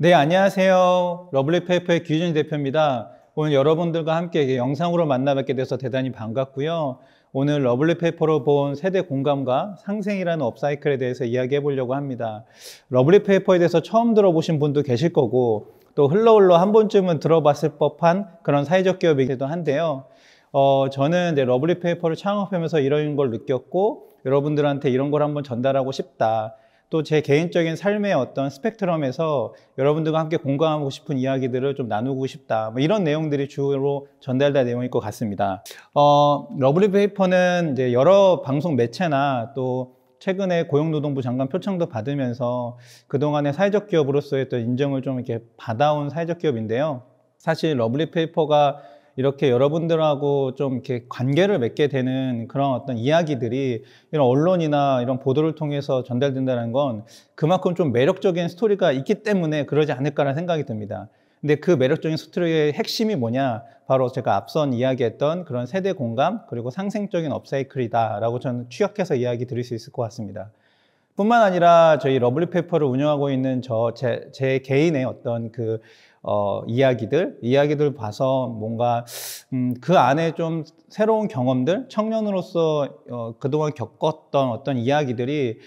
네, 안녕하세요. 러블리페이퍼의 귀준 대표입니다. 오늘 여러분들과 함께 영상으로 만나 뵙게 돼서 대단히 반갑고요. 오늘 러블리페이퍼로 본 세대 공감과 상생이라는 업사이클에 대해서 이야기해 보려고 합니다. 러블리페이퍼에 대해서 처음 들어보신 분도 계실 거고 또 흘러 한 번쯤은 들어봤을 법한 그런 사회적 기업이기도 한데요. 저는 이제 러블리페이퍼를 창업하면서 이런 걸 느꼈고 여러분들한테 이런 걸 한번 전달하고 싶다. 또 제 개인적인 삶의 어떤 스펙트럼에서 여러분들과 함께 공감하고 싶은 이야기들을 좀 나누고 싶다. 뭐 이런 내용들이 주로 전달될 내용일 것 같습니다. 러블리페이퍼는 이제 여러 방송 매체나 또 최근에 고용노동부 장관 표창도 받으면서 그동안의 사회적 기업으로서의 또 인정을 좀 이렇게 받아온 사회적 기업인데요. 사실 러블리페이퍼가 이렇게 여러분들하고 좀 이렇게 관계를 맺게 되는 그런 어떤 이야기들이 이런 언론이나 이런 보도를 통해서 전달된다는 건 그만큼 좀 매력적인 스토리가 있기 때문에 그러지 않을까라는 생각이 듭니다. 근데 그 매력적인 스토리의 핵심이 뭐냐? 바로 제가 앞선 이야기했던 그런 세대 공감 그리고 상생적인 업사이클이다라고 저는 추격해서 이야기 드릴 수 있을 것 같습니다. 뿐만 아니라 저희 러블리페이퍼를 운영하고 있는 제 개인의 어떤 이야기들 봐서 뭔가 그 안에 좀 새로운 경험들, 청년으로서 그동안 겪었던 어떤 이야기들이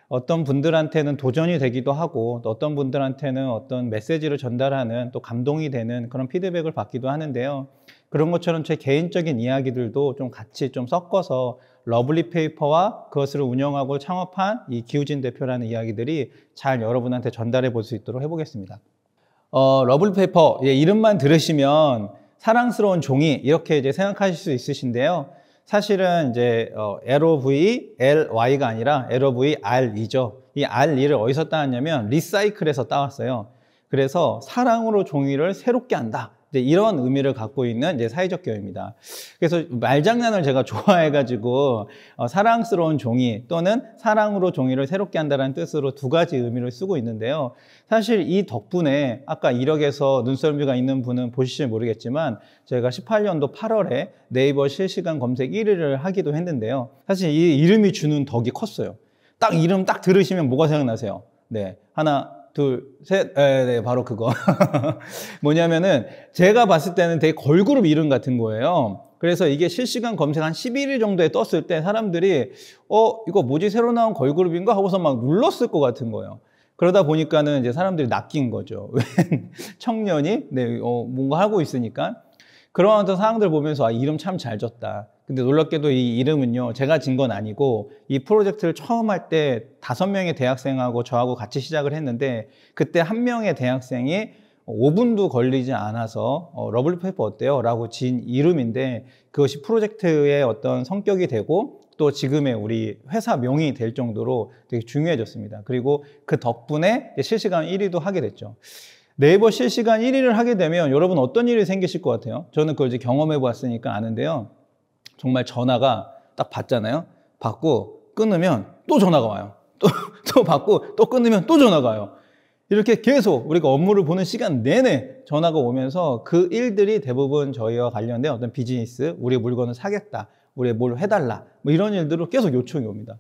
어떤 분들한테는 도전이 되기도 하고 또 어떤 분들한테는 어떤 메시지를 전달하는 또 감동이 되는 그런 피드백을 받기도 하는데요. 그런 것처럼 제 개인적인 이야기들도 좀 같이 좀 섞어서 러블리페이퍼와 그것을 운영하고 창업한 이 기우진 대표라는 이야기들이 잘 여러분한테 전달해 볼 수 있도록 해보겠습니다. 러블리페이퍼, 이름만 들으시면 사랑스러운 종이 이렇게 이제 생각하실 수 있으신데요. 사실은 이제 LOVLY가 아니라 LOVR이죠. 이 RE를 어디서 따왔냐면 리사이클에서 따왔어요. 그래서 사랑으로 종이를 새롭게 한다. 이런 의미를 갖고 있는 이제 사회적 기업입니다. 그래서 말장난을 제가 좋아해가지고 사랑스러운 종이 또는 사랑으로 종이를 새롭게 한다는 뜻으로 두 가지 의미를 쓰고 있는데요. 사실 이 덕분에 아까 이력에서 눈썰미가 있는 분은 보실지 모르겠지만 제가 18년도 8월에 네이버 실시간 검색 1위를 하기도 했는데요. 사실 이 이름이 주는 덕이 컸어요. 딱 이름 딱 들으시면 뭐가 생각나세요? 네, 하나 둘, 셋, 네, 바로 그거. 뭐냐면은 제가 봤을 때는 되게 걸그룹 이름 같은 거예요. 그래서 이게 실시간 검색 한 11일 정도에 떴을 때 사람들이 이거 뭐지 새로 나온 걸그룹인가 하고서 막 눌렀을 것 같은 거예요. 그러다 보니까는 이제 사람들이 낚인 거죠. 청년이 뭔가 하고 있으니까. 그런 어떤 상황들 보면서 이름 참 잘 졌다. 근데 놀랍게도 이 이름은요, 제가 진 건 아니고 이 프로젝트를 처음 할 때 5명의 대학생하고 저하고 같이 시작을 했는데 그때 한 명의 대학생이 5분도 걸리지 않아서 러블리페이퍼 어때요? 라고 진 이름인데 그것이 프로젝트의 어떤 성격이 되고 또 지금의 우리 회사 명이 될 정도로 되게 중요해졌습니다. 그리고 그 덕분에 실시간 1위도 하게 됐죠. 네이버 실시간 1위를 하게 되면 여러분 어떤 일이 생기실 것 같아요? 저는 그걸 이제 경험해 봤으니까 아는데요. 정말 전화가 딱 받잖아요. 받고 끊으면 또 전화가 와요. 또 받고 또 끊으면 또 전화가 와요. 이렇게 계속 우리가 업무를 보는 시간 내내 전화가 오면서 그 일들이 대부분 저희와 관련된 어떤 비즈니스, 우리의 물건을 사겠다, 우리의 뭘 해달라, 뭐 이런 일들로 계속 요청이 옵니다.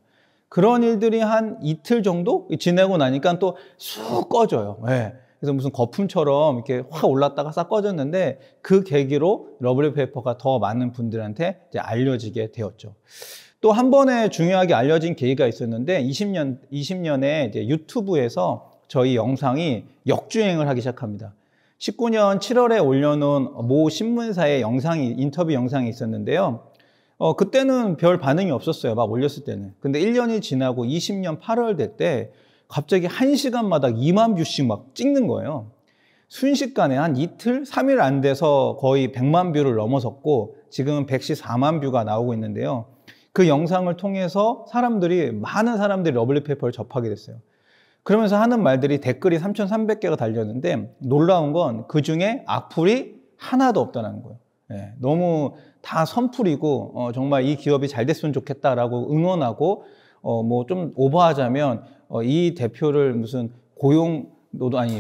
그런 일들이 한 이틀 정도 지내고 나니까 또 쑥 꺼져요. 네. 그래서 무슨 거품처럼 이렇게 확 올랐다가 싹 꺼졌는데 그 계기로 러블리페이퍼가 더 많은 분들한테 이제 알려지게 되었죠. 또 한 번에 중요하게 알려진 계기가 있었는데 20년에 이제 유튜브에서 저희 영상이 역주행을 하기 시작합니다. 19년 7월에 올려놓은 모 신문사의 인터뷰 영상이 있었는데요. 그때는 별 반응이 없었어요. 막 올렸을 때는. 근데 1년이 지나고 20년 8월 될 때 갑자기 1시간마다 2만 뷰씩 막 찍는 거예요. 순식간에 한 이틀, 3일 안 돼서 거의 100만 뷰를 넘어섰고 지금은 114만 뷰가 나오고 있는데요. 그 영상을 통해서 많은 사람들이 러블리페이퍼를 접하게 됐어요. 그러면서 하는 말들이 댓글이 3,300개가 달렸는데 놀라운 건 그중에 악플이 하나도 없다는 거예요. 네, 너무 다 선풀이고 정말 이 기업이 잘 됐으면 좋겠다라고 응원하고 뭐 좀 오버하자면 이 대표를 무슨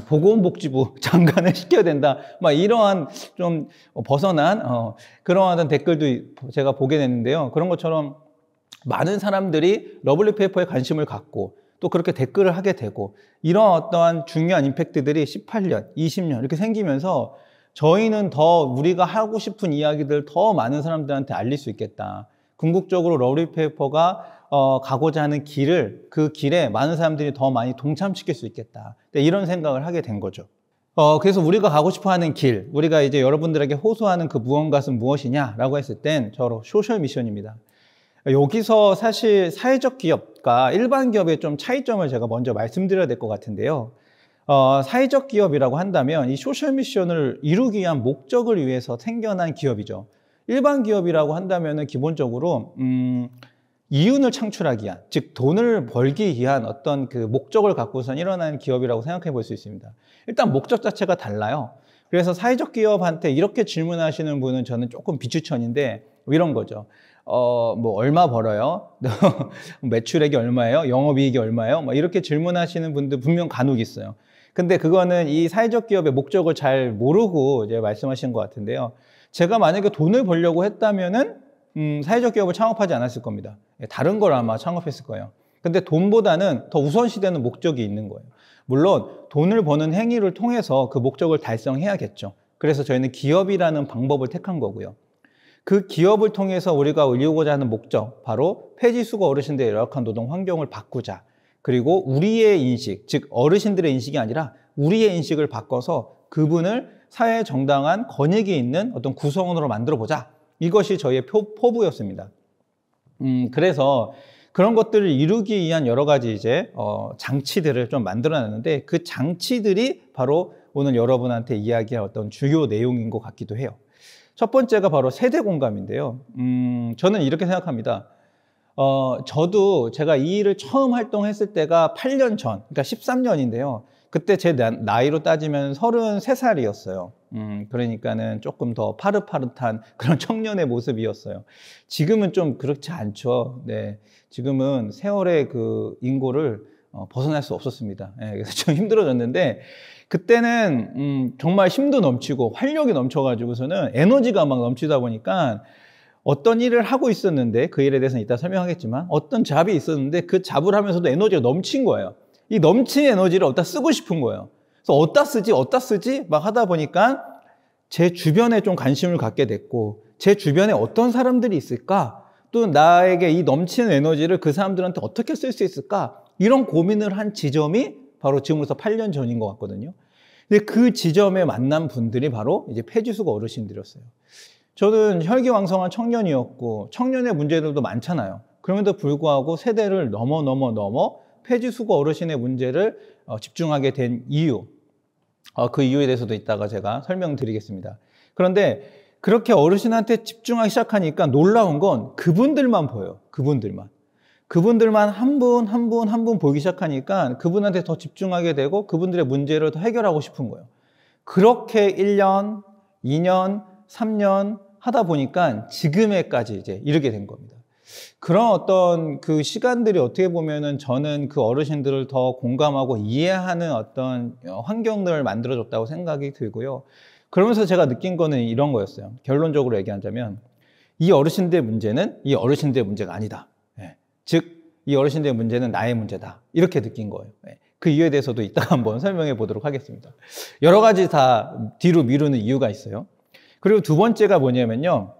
보건복지부 장관을 시켜야 된다. 막 이러한 좀 벗어난 그러한 댓글도 제가 보게 됐는데요. 그런 것처럼 많은 사람들이 러블리페이퍼에 관심을 갖고 또 그렇게 댓글을 하게 되고 이런 어떠한 중요한 임팩트들이 18년, 20년 이렇게 생기면서 저희는 더 우리가 하고 싶은 이야기들 더 많은 사람들한테 알릴 수 있겠다. 궁극적으로 러브리페이퍼가 가고자 하는 길을 그 길에 많은 사람들이 더 많이 동참시킬 수 있겠다. 이런 생각을 하게 된 거죠. 그래서 우리가 가고 싶어 하는 길, 우리가 이제 여러분들에게 호소하는 그 무언가는 무엇이냐라고 했을 땐 저로 소셜 미션입니다. 여기서 사실 사회적 기업과 일반 기업의 좀 차이점을 제가 먼저 말씀드려야 될 것 같은데요. 사회적 기업이라고 한다면 이 소셜 미션을 이루기 위한 목적을 위해서 생겨난 기업이죠. 일반 기업이라고 한다면 기본적으로 이윤을 창출하기 위한, 즉 돈을 벌기 위한 어떤 그 목적을 갖고선 일어나는 기업이라고 생각해 볼 수 있습니다. 일단 목적 자체가 달라요. 그래서 사회적 기업한테 이렇게 질문하시는 분은 저는 조금 비추천인데 이런 거죠. 뭐 얼마 벌어요? 매출액이 얼마예요? 영업이익이 얼마예요? 뭐 이렇게 질문하시는 분들 분명 간혹 있어요. 근데 그거는 이 사회적 기업의 목적을 잘 모르고 이제 말씀하신 것 같은데요. 제가 만약에 돈을 벌려고 했다면은 사회적 기업을 창업하지 않았을 겁니다. 다른 걸 아마 창업했을 거예요. 근데 돈보다는 더 우선시되는 목적이 있는 거예요. 물론 돈을 버는 행위를 통해서 그 목적을 달성해야겠죠. 그래서 저희는 기업이라는 방법을 택한 거고요. 그 기업을 통해서 우리가 이루고자 하는 목적, 바로 폐지수거 어르신들의 열악한 노동 환경을 바꾸자. 그리고 우리의 인식, 즉 어르신들의 인식이 아니라 우리의 인식을 바꿔서 그분을 사회에 정당한 권익이 있는 어떤 구성원으로 만들어보자. 이것이 저희의 포부였습니다. 그래서 그런 것들을 이루기 위한 여러 가지 이제 장치들을 좀 만들어놨는데 그 장치들이 바로 오늘 여러분한테 이야기할 어떤 주요 내용인 것 같기도 해요. 첫 번째가 바로 세대 공감인데요. 저는 이렇게 생각합니다. 저도 제가 이 일을 처음 활동했을 때가 8년 전, 그러니까 13년인데요. 그때 제 나이로 따지면 33살이었어요. 그러니까는 조금 더 파릇파릇한 그런 청년의 모습이었어요. 지금은 좀 그렇지 않죠. 네. 지금은 세월의 그 인고를 벗어날 수 없었습니다. 네, 그래서 좀 힘들어졌는데, 그때는 정말 힘도 넘치고 활력이 넘쳐가지고서는 에너지가 막 넘치다 보니까 어떤 일을 하고 있었는데, 그 일에 대해서는 이따 설명하겠지만 어떤 잡이 있었는데 그 잡을 하면서도 에너지가 넘친 거예요. 이 넘친 에너지를 어디다 쓰고 싶은 거예요. 그래서 어디다 쓰지 막 하다 보니까 제 주변에 좀 관심을 갖게 됐고, 제 주변에 어떤 사람들이 있을까, 또 나에게 이 넘치는 에너지를 그 사람들한테 어떻게 쓸 수 있을까, 이런 고민을 한 지점이 바로 지금으로서 8년 전인 것 같거든요. 근데 그 지점에 만난 분들이 바로 이제 폐지수거 어르신들이었어요. 저는 혈기왕성한 청년이었고 청년의 문제들도 많잖아요. 그럼에도 불구하고 세대를 넘어 폐지수거 어르신의 문제를 집중하게 된 이유, 그 이유에 대해서도 이따가 제가 설명드리겠습니다. 그런데 그렇게 어르신한테 집중하기 시작하니까 놀라운 건 그분들만 보여요. 그분들만 한 분 보기 시작하니까 그분한테 더 집중하게 되고 그분들의 문제를 더 해결하고 싶은 거예요. 그렇게 1년, 2년, 3년 하다 보니까 지금에까지 이제 이르게 된 겁니다. 그런 어떤 그 시간들이 어떻게 보면은 저는 그 어르신들을 더 공감하고 이해하는 어떤 환경들을 만들어줬다고 생각이 들고요. 그러면서 제가 느낀 거는 이런 거였어요. 결론적으로 얘기하자면 이 어르신들의 문제는 이 어르신들의 문제가 아니다. 즉 이 어르신들의 문제는 나의 문제다. 이렇게 느낀 거예요. 그 이유에 대해서도 이따가 한번 설명해 보도록 하겠습니다. 여러 가지 다 뒤로 미루는 이유가 있어요. 그리고 두 번째가 뭐냐면요.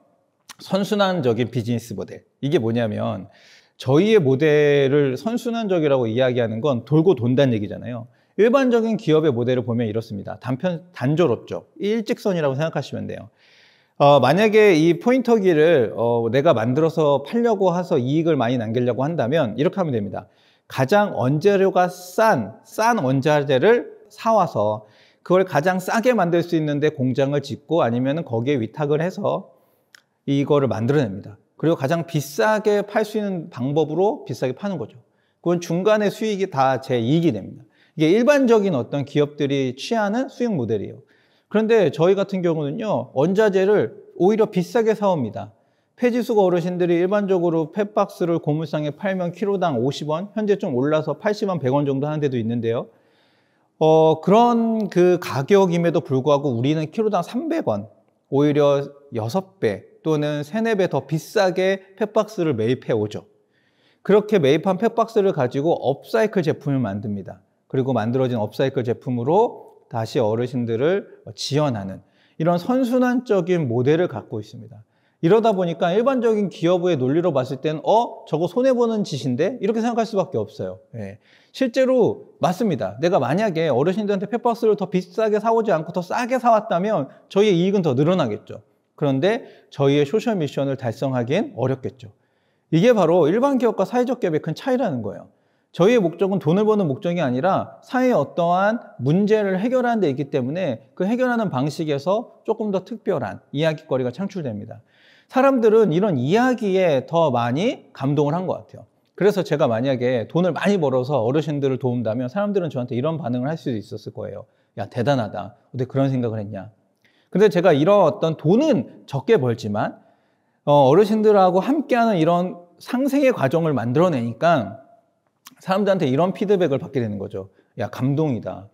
선순환적인 비즈니스 모델. 이게 뭐냐면 저희의 모델을 선순환적이라고 이야기하는 건 돌고 돈다는 얘기잖아요. 일반적인 기업의 모델을 보면 이렇습니다. 단조롭죠. 일직선이라고 생각하시면 돼요. 만약에 이 포인터기를 내가 만들어서 팔려고 해서 이익을 많이 남기려고 한다면 이렇게 하면 됩니다. 가장 원재료가 싼 원자재를 사와서 그걸 가장 싸게 만들 수 있는데 공장을 짓고 아니면 거기에 위탁을 해서 이거를 만들어냅니다. 그리고 가장 비싸게 팔 수 있는 방법으로 비싸게 파는 거죠. 그건 중간에 수익이 다 제 이익이 됩니다. 이게 일반적인 어떤 기업들이 취하는 수익 모델이에요. 그런데 저희 같은 경우는요, 원자재를 오히려 비싸게 사옵니다. 폐지수거 어르신들이 일반적으로 펫박스를 고물상에 팔면 키로당 50원, 현재 좀 올라서 80원, 100원 정도 하는 데도 있는데요. 그런 그 가격임에도 불구하고 우리는 키로당 300원, 오히려 6배 또는 3, 4배 더 비싸게 펫박스를 매입해 오죠. 그렇게 매입한 팩박스를 가지고 업사이클 제품을 만듭니다. 그리고 만들어진 업사이클 제품으로 다시 어르신들을 지원하는 이런 선순환적인 모델을 갖고 있습니다. 이러다 보니까 일반적인 기업의 논리로 봤을 때는 저거 손해보는 짓인데? 이렇게 생각할 수밖에 없어요. 예. 실제로 맞습니다. 내가 만약에 어르신들한테 팩박스를 더 비싸게 사오지 않고 더 싸게 사왔다면 저희의 이익은 더 늘어나겠죠. 그런데 저희의 소셜 미션을 달성하기엔 어렵겠죠. 이게 바로 일반 기업과 사회적 기업의 큰 차이라는 거예요. 저희의 목적은 돈을 버는 목적이 아니라 사회의 어떠한 문제를 해결하는 데 있기 때문에 그 해결하는 방식에서 조금 더 특별한 이야기거리가 창출됩니다. 사람들은 이런 이야기에 더 많이 감동을 한 것 같아요. 그래서 제가 만약에 돈을 많이 벌어서 어르신들을 도운다면 사람들은 저한테 이런 반응을 할 수도 있었을 거예요. 야, 대단하다. 어떻게 그런 생각을 했냐. 근데 제가 이런 어떤 돈은 적게 벌지만 어르신들하고 함께하는 이런 상생의 과정을 만들어내니까 사람들한테 이런 피드백을 받게 되는 거죠. 야, 감동이다.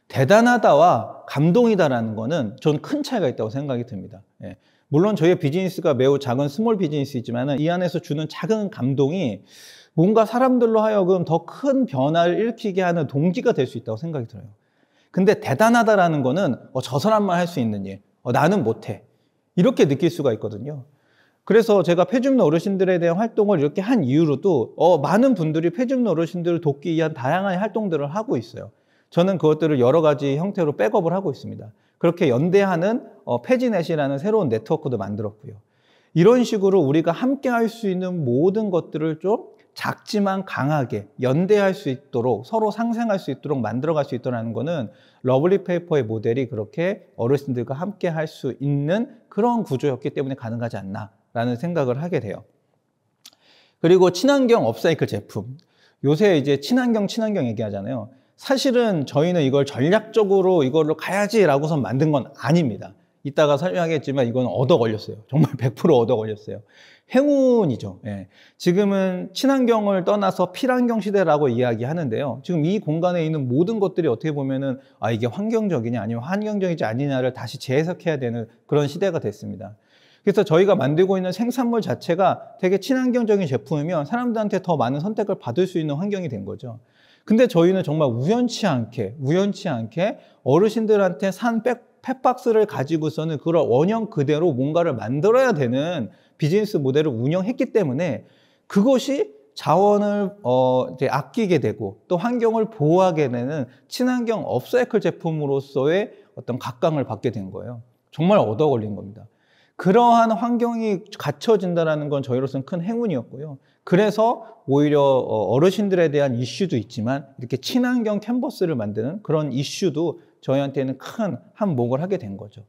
대단하다와 감동이다라는 거는 전 큰 차이가 있다고 생각이 듭니다. 예. 물론 저희의 비즈니스가 매우 작은 스몰 비즈니스이지만 이 안에서 주는 작은 감동이 뭔가 사람들로 하여금 더 큰 변화를 일으키게 하는 동기가 될 수 있다고 생각이 들어요. 근데 대단하다라는 거는 저 사람만 할 수 있는 일, 나는 못해. 이렇게 느낄 수가 있거든요. 그래서 제가 폐주민 어르신들에 대한 활동을 이렇게 한 이유로도 많은 분들이 폐주민 어르신들을 돕기 위한 다양한 활동들을 하고 있어요. 저는 그것들을 여러 가지 형태로 백업을 하고 있습니다. 그렇게 연대하는 폐지넷이라는 새로운 네트워크도 만들었고요. 이런 식으로 우리가 함께 할 수 있는 모든 것들을 좀 작지만 강하게 연대할 수 있도록 서로 상생할 수 있도록 만들어갈 수 있다는 것은 러블리 페이퍼의 모델이 그렇게 어르신들과 함께 할 수 있는 그런 구조였기 때문에 가능하지 않나라는 생각을 하게 돼요. 그리고 친환경 업사이클 제품. 요새 이제 친환경 얘기하잖아요. 사실은 저희는 이걸 전략적으로 이걸로 가야지라고선 만든 건 아닙니다. 이따가 설명하겠지만 이건 얻어 걸렸어요. 정말 100% 얻어 걸렸어요. 행운이죠. 예. 지금은 친환경을 떠나서 필환경 시대라고 이야기하는데요. 지금 이 공간에 있는 모든 것들이 어떻게 보면은 이게 환경적이냐 아니면 환경적이지 아니냐를 다시 재해석해야 되는 그런 시대가 됐습니다. 그래서 저희가 만들고 있는 생산물 자체가 되게 친환경적인 제품이면 사람들한테 더 많은 선택을 받을 수 있는 환경이 된 거죠. 근데 저희는 정말 우연치 않게 어르신들한테 산 팩박스를 가지고서는 그걸 원형 그대로 뭔가를 만들어야 되는 비즈니스 모델을 운영했기 때문에 그것이 자원을 이제 아끼게 되고 또 환경을 보호하게 되는 친환경 업사이클 제품으로서의 어떤 각광을 받게 된 거예요. 정말 얻어 걸린 겁니다. 그러한 환경이 갖춰진다는 건 저희로서는 큰 행운이었고요. 그래서 오히려 어르신들에 대한 이슈도 있지만 이렇게 친환경 캔버스를 만드는 그런 이슈도 저희한테는 큰 한몫을 하게 된 거죠.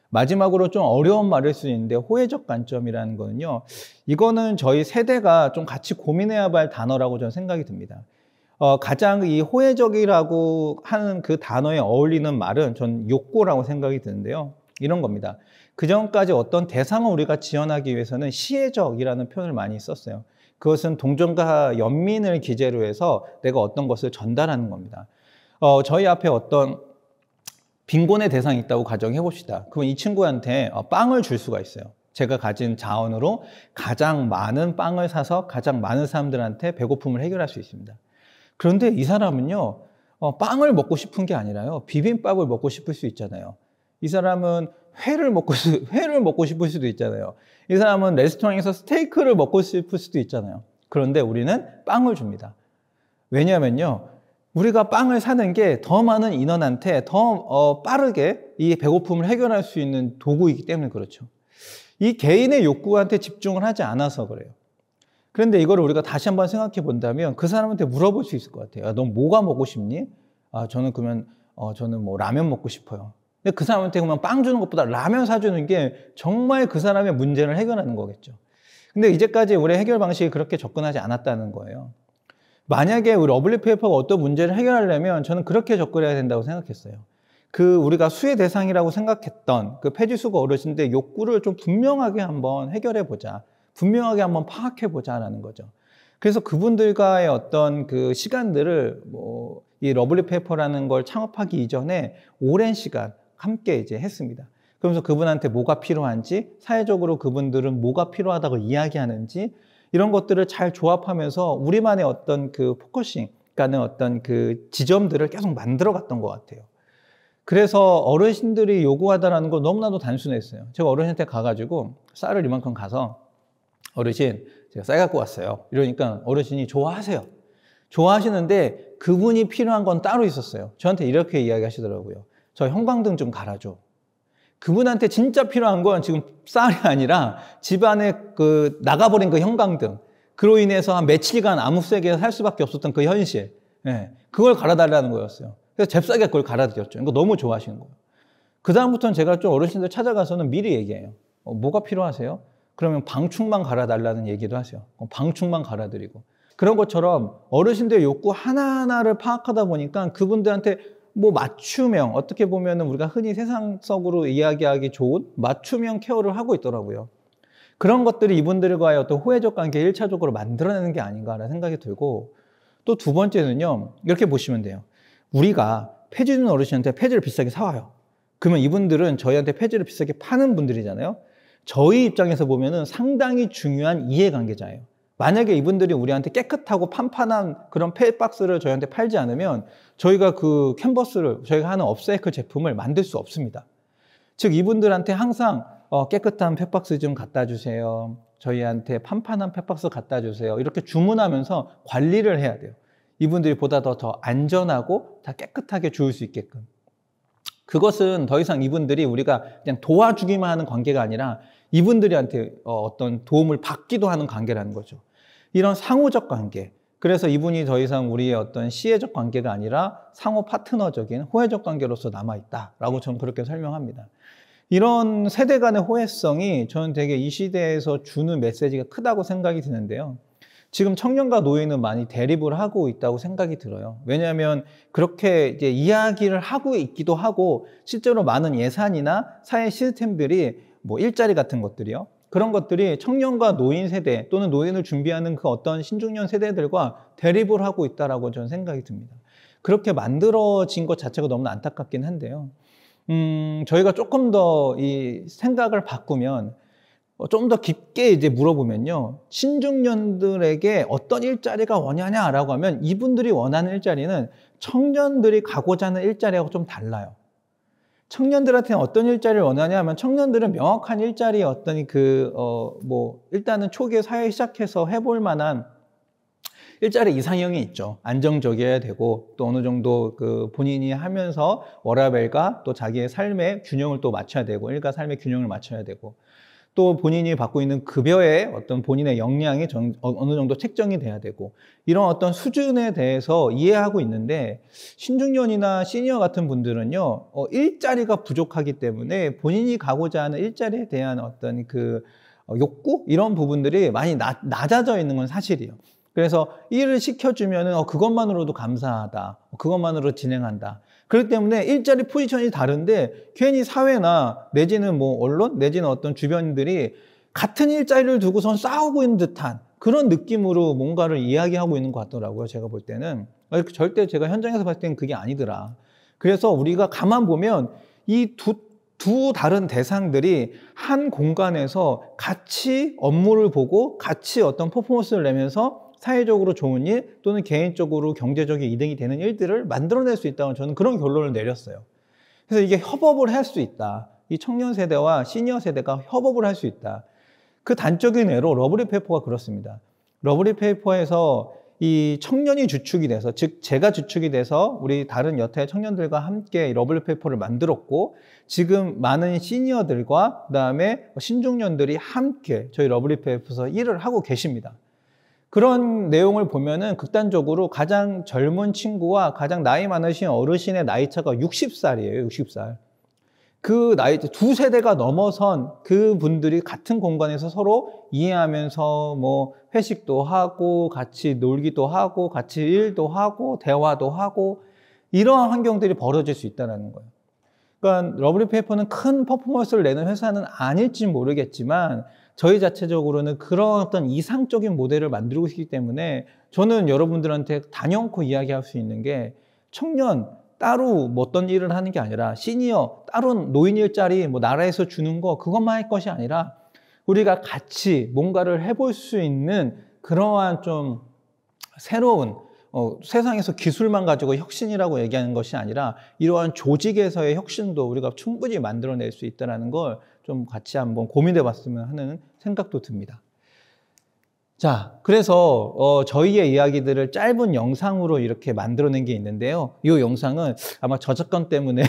마지막으로 좀 어려운 말일 수 있는데 호혜적 관점이라는 거는요. 이거는 저희 세대가 좀 같이 고민해야 할 단어라고 저는 생각이 듭니다. 가장 이 호혜적이라고 하는 그 단어에 어울리는 말은 전 욕구라고 생각이 드는데요. 이런 겁니다. 그전까지 어떤 대상을 우리가 지원하기 위해서는 시혜적이라는 표현을 많이 썼어요. 그것은 동정과 연민을 기재로 해서 내가 어떤 것을 전달하는 겁니다. 저희 앞에 어떤 빈곤의 대상이 있다고 가정해 봅시다. 그럼 이 친구한테 빵을 줄 수가 있어요. 제가 가진 자원으로 가장 많은 빵을 사서 가장 많은 사람들한테 배고픔을 해결할 수 있습니다. 그런데 이 사람은요, 빵을 먹고 싶은 게 아니라요, 비빔밥을 먹고 싶을 수 있잖아요. 이 사람은 회를 먹고 싶을 수도 있잖아요. 이 사람은 레스토랑에서 스테이크를 먹고 싶을 수도 있잖아요. 그런데 우리는 빵을 줍니다. 왜냐하면요, 우리가 빵을 사는 게 더 많은 인원한테 더 빠르게 이 배고픔을 해결할 수 있는 도구이기 때문에 그렇죠. 이 개인의 욕구한테 집중을 하지 않아서 그래요. 그런데 이걸 우리가 다시 한번 생각해 본다면 그 사람한테 물어볼 수 있을 것 같아요. 넌 뭐가 먹고 싶니? 저는 그러면 저는 뭐 라면 먹고 싶어요. 근데 그 사람한테 그러면 빵 주는 것보다 라면 사주는 게 정말 그 사람의 문제를 해결하는 거겠죠. 근데 이제까지 우리 해결 방식이 그렇게 접근하지 않았다는 거예요. 만약에 우리 러블리 페이퍼가 어떤 문제를 해결하려면 저는 그렇게 접근해야 된다고 생각했어요. 우리가 수혜 대상이라고 생각했던 그 폐지수거 어르신들의 욕구를 좀 분명하게 한번 해결해 보자. 분명하게 한번 파악해 보자라는 거죠. 그래서 그분들과의 어떤 그 시간들을 이 러블리 페이퍼라는 걸 창업하기 이전에 오랜 시간 함께 이제 했습니다. 그러면서 그분한테 뭐가 필요한지, 사회적으로 그분들은 뭐가 필요하다고 이야기하는지, 이런 것들을 잘 조합하면서 우리만의 어떤 그 포커싱, 그러니까 어떤 그 지점들을 계속 만들어 갔던 것 같아요. 그래서 어르신들이 요구하다라는 거 너무나도 단순했어요. 제가 어르신한테 가가지고 쌀을 이만큼 가서 어르신 제가 쌀 갖고 왔어요. 이러니까 어르신이 좋아하세요. 좋아하시는데 그분이 필요한 건 따로 있었어요. 저한테 이렇게 이야기하시더라고요. 저 형광등 좀 갈아줘. 그분한테 진짜 필요한 건 지금 쌀이 아니라 집안에 그 나가버린 그 형광등. 그로 인해서 한 며칠간 아무 색에 살 수밖에 없었던 그 현실. 예, 그걸 갈아달라는 거였어요. 그래서 잽싸게 그걸 갈아드렸죠. 이거 너무 좋아하시는 거예요. 그다음부터는 제가 좀 어르신들 찾아가서는 미리 얘기해요. 뭐가 필요하세요? 그러면 방충망 갈아달라는 얘기도 하세요. 방충망 갈아드리고. 그런 것처럼 어르신들의 욕구 하나하나를 파악하다 보니까 그분들한테 뭐 맞춤형, 어떻게 보면은 우리가 흔히 세상적으로 이야기하기 좋은 맞춤형 케어를 하고 있더라고요. 그런 것들이 이분들과의 어떤 호혜적 관계 1차적으로 만들어내는 게 아닌가라는 생각이 들고, 또 두 번째는요, 이렇게 보시면 돼요. 우리가 폐지 있는 어르신한테 폐지를 비싸게 사와요. 그러면 이분들은 저희한테 폐지를 비싸게 파는 분들이잖아요. 저희 입장에서 보면은 상당히 중요한 이해관계자예요. 만약에 이분들이 우리한테 깨끗하고 판판한 그런 폐박스를 저희한테 팔지 않으면 저희가 그 캔버스를, 저희가 하는 업사이클 제품을 만들 수 없습니다. 즉 이분들한테 항상 깨끗한 폐박스 좀 갖다 주세요. 저희한테 판판한 폐박스 갖다 주세요. 이렇게 주문하면서 관리를 해야 돼요. 이분들이 보다 더 안전하고 다 깨끗하게 주울 수 있게끔. 그것은 더 이상 이분들이 우리가 그냥 도와주기만 하는 관계가 아니라 이분들한테 어떤 도움을 받기도 하는 관계라는 거죠. 이런 상호적 관계. 그래서 이분이 더 이상 우리의 어떤 시혜적 관계가 아니라 상호 파트너적인 호혜적 관계로서 남아있다라고 저는 그렇게 설명합니다. 이런 세대 간의 호혜성이 저는 되게 이 시대에서 주는 메시지가 크다고 생각이 드는데요. 지금 청년과 노인은 많이 대립을 하고 있다고 생각이 들어요. 왜냐하면 그렇게 이제 이야기를 하고 있기도 하고 실제로 많은 예산이나 사회 시스템들이 뭐 일자리 같은 것들이요. 그런 것들이 청년과 노인 세대 또는 노인을 준비하는 그 어떤 신중년 세대들과 대립을 하고 있다라고 저는 생각이 듭니다. 그렇게 만들어진 것 자체가 너무나 안타깝긴 한데요. 저희가 조금 더 이 생각을 바꾸면 좀 더 깊게 이제 물어보면요. 신중년들에게 어떤 일자리가 원하냐라고 하면 이분들이 원하는 일자리는 청년들이 가고자 하는 일자리하고 좀 달라요. 청년들한테는 어떤 일자리를 원하냐 하면 청년들은 명확한 일자리의 어떤 일단은 초기에 사회 시작해서 해볼 만한 일자리 이상형이 있죠. 안정적이어야 되고 또 어느 정도 그 본인이 하면서 워라밸과 또 자기의 삶의 균형을 또 맞춰야 되고 일과 삶의 균형을 맞춰야 되고 또 본인이 받고 있는 급여의 어떤 본인의 역량이 어느 정도 책정이 돼야 되고 이런 어떤 수준에 대해서 이해하고 있는데 신중년이나 시니어 같은 분들은요 일자리가 부족하기 때문에 본인이 가고자 하는 일자리에 대한 어떤 그 욕구 이런 부분들이 많이 낮아져 있는 건 사실이에요. 그래서 일을 시켜주면 그것만으로도 감사하다. 그것만으로 진행한다. 그렇기 때문에 일자리 포지션이 다른데 괜히 사회나 내지는 뭐 언론 내지는 어떤 주변인들이 같은 일자리를 두고선 싸우고 있는 듯한 그런 느낌으로 뭔가를 이야기하고 있는 것 같더라고요. 제가 볼 때는. 절대 제가 현장에서 봤을 때는 그게 아니더라. 그래서 우리가 가만 보면 이 두 다른 대상들이 한 공간에서 같이 업무를 보고 같이 어떤 퍼포먼스를 내면서 사회적으로 좋은 일 또는 개인적으로 경제적인 이득이 되는 일들을 만들어낼 수 있다고 저는 그런 결론을 내렸어요. 그래서 이게 협업을 할 수 있다. 이 청년 세대와 시니어 세대가 협업을 할 수 있다. 그 단적인 예로 러블리 페이퍼가 그렇습니다. 러블리 페이퍼에서 이 청년이 주축이 돼서 즉 제가 주축이 돼서 우리 다른 여타의 청년들과 함께 러블리 페이퍼를 만들었고 지금 많은 시니어들과 그다음에 신중년들이 함께 저희 러블리 페이퍼에서 일을 하고 계십니다. 그런 내용을 보면은 극단적으로 가장 젊은 친구와 가장 나이 많으신 어르신의 나이 차가 60살이에요. 60살. 그 나이 두 세대가 넘어선 그 분들이 같은 공간에서 서로 이해하면서 뭐 회식도 하고 같이 놀기도 하고 같이 일도 하고 대화도 하고 이러한 환경들이 벌어질 수 있다는 거예요. 그러니까 러블리 페이퍼는 큰 퍼포먼스를 내는 회사는 아닐지 모르겠지만 저희 자체적으로는 그런 어떤 이상적인 모델을 만들고 있기 때문에 저는 여러분들한테 단연코 이야기할 수 있는 게 청년 따로 뭐 어떤 일을 하는 게 아니라 시니어 따로 노인 일자리 뭐 나라에서 주는 거 그것만 할 것이 아니라 우리가 같이 뭔가를 해볼 수 있는 그러한 좀 새로운 세상에서 기술만 가지고 혁신이라고 얘기하는 것이 아니라 이러한 조직에서의 혁신도 우리가 충분히 만들어낼 수 있다는 걸 좀 같이 한번 고민해 봤으면 하는 생각도 듭니다. 자, 그래서 저희의 이야기들을 짧은 영상으로 이렇게 만들어낸 게 있는데요. 이 영상은 아마 저작권 때문에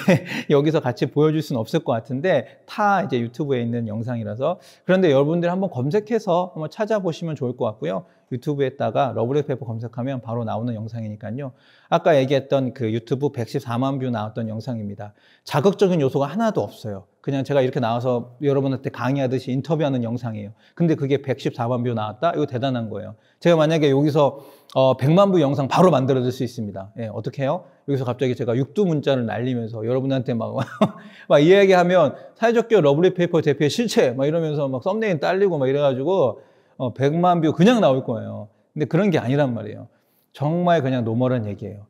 여기서 같이 보여줄 수는 없을 것 같은데 타 이제 유튜브에 있는 영상이라서, 그런데 여러분들 한번 검색해서 한번 찾아보시면 좋을 것 같고요. 유튜브에다가 러블리즈 페이퍼 검색하면 바로 나오는 영상이니까요. 아까 얘기했던 그 유튜브 114만 뷰 나왔던 영상입니다. 자극적인 요소가 하나도 없어요. 그냥 제가 이렇게 나와서 여러분한테 강의하듯이 인터뷰하는 영상이에요. 근데 그게 114만 뷰 나왔다? 이거 대단한 거예요. 제가 만약에 여기서 100만 뷰 영상 바로 만들어줄 수 있습니다. 예, 어떻게 해요? 여기서 갑자기 제가 육두 문자를 날리면서 여러분한테 막 이야기하면 사회적 기업 러블리즈 페이퍼 대표의 실체 막 이러면서 막 썸네일 딸리고 막 이래가지고 100만 뷰 그냥 나올 거예요. 근데 그런 게 아니란 말이에요. 정말 그냥 노멀한 얘기예요.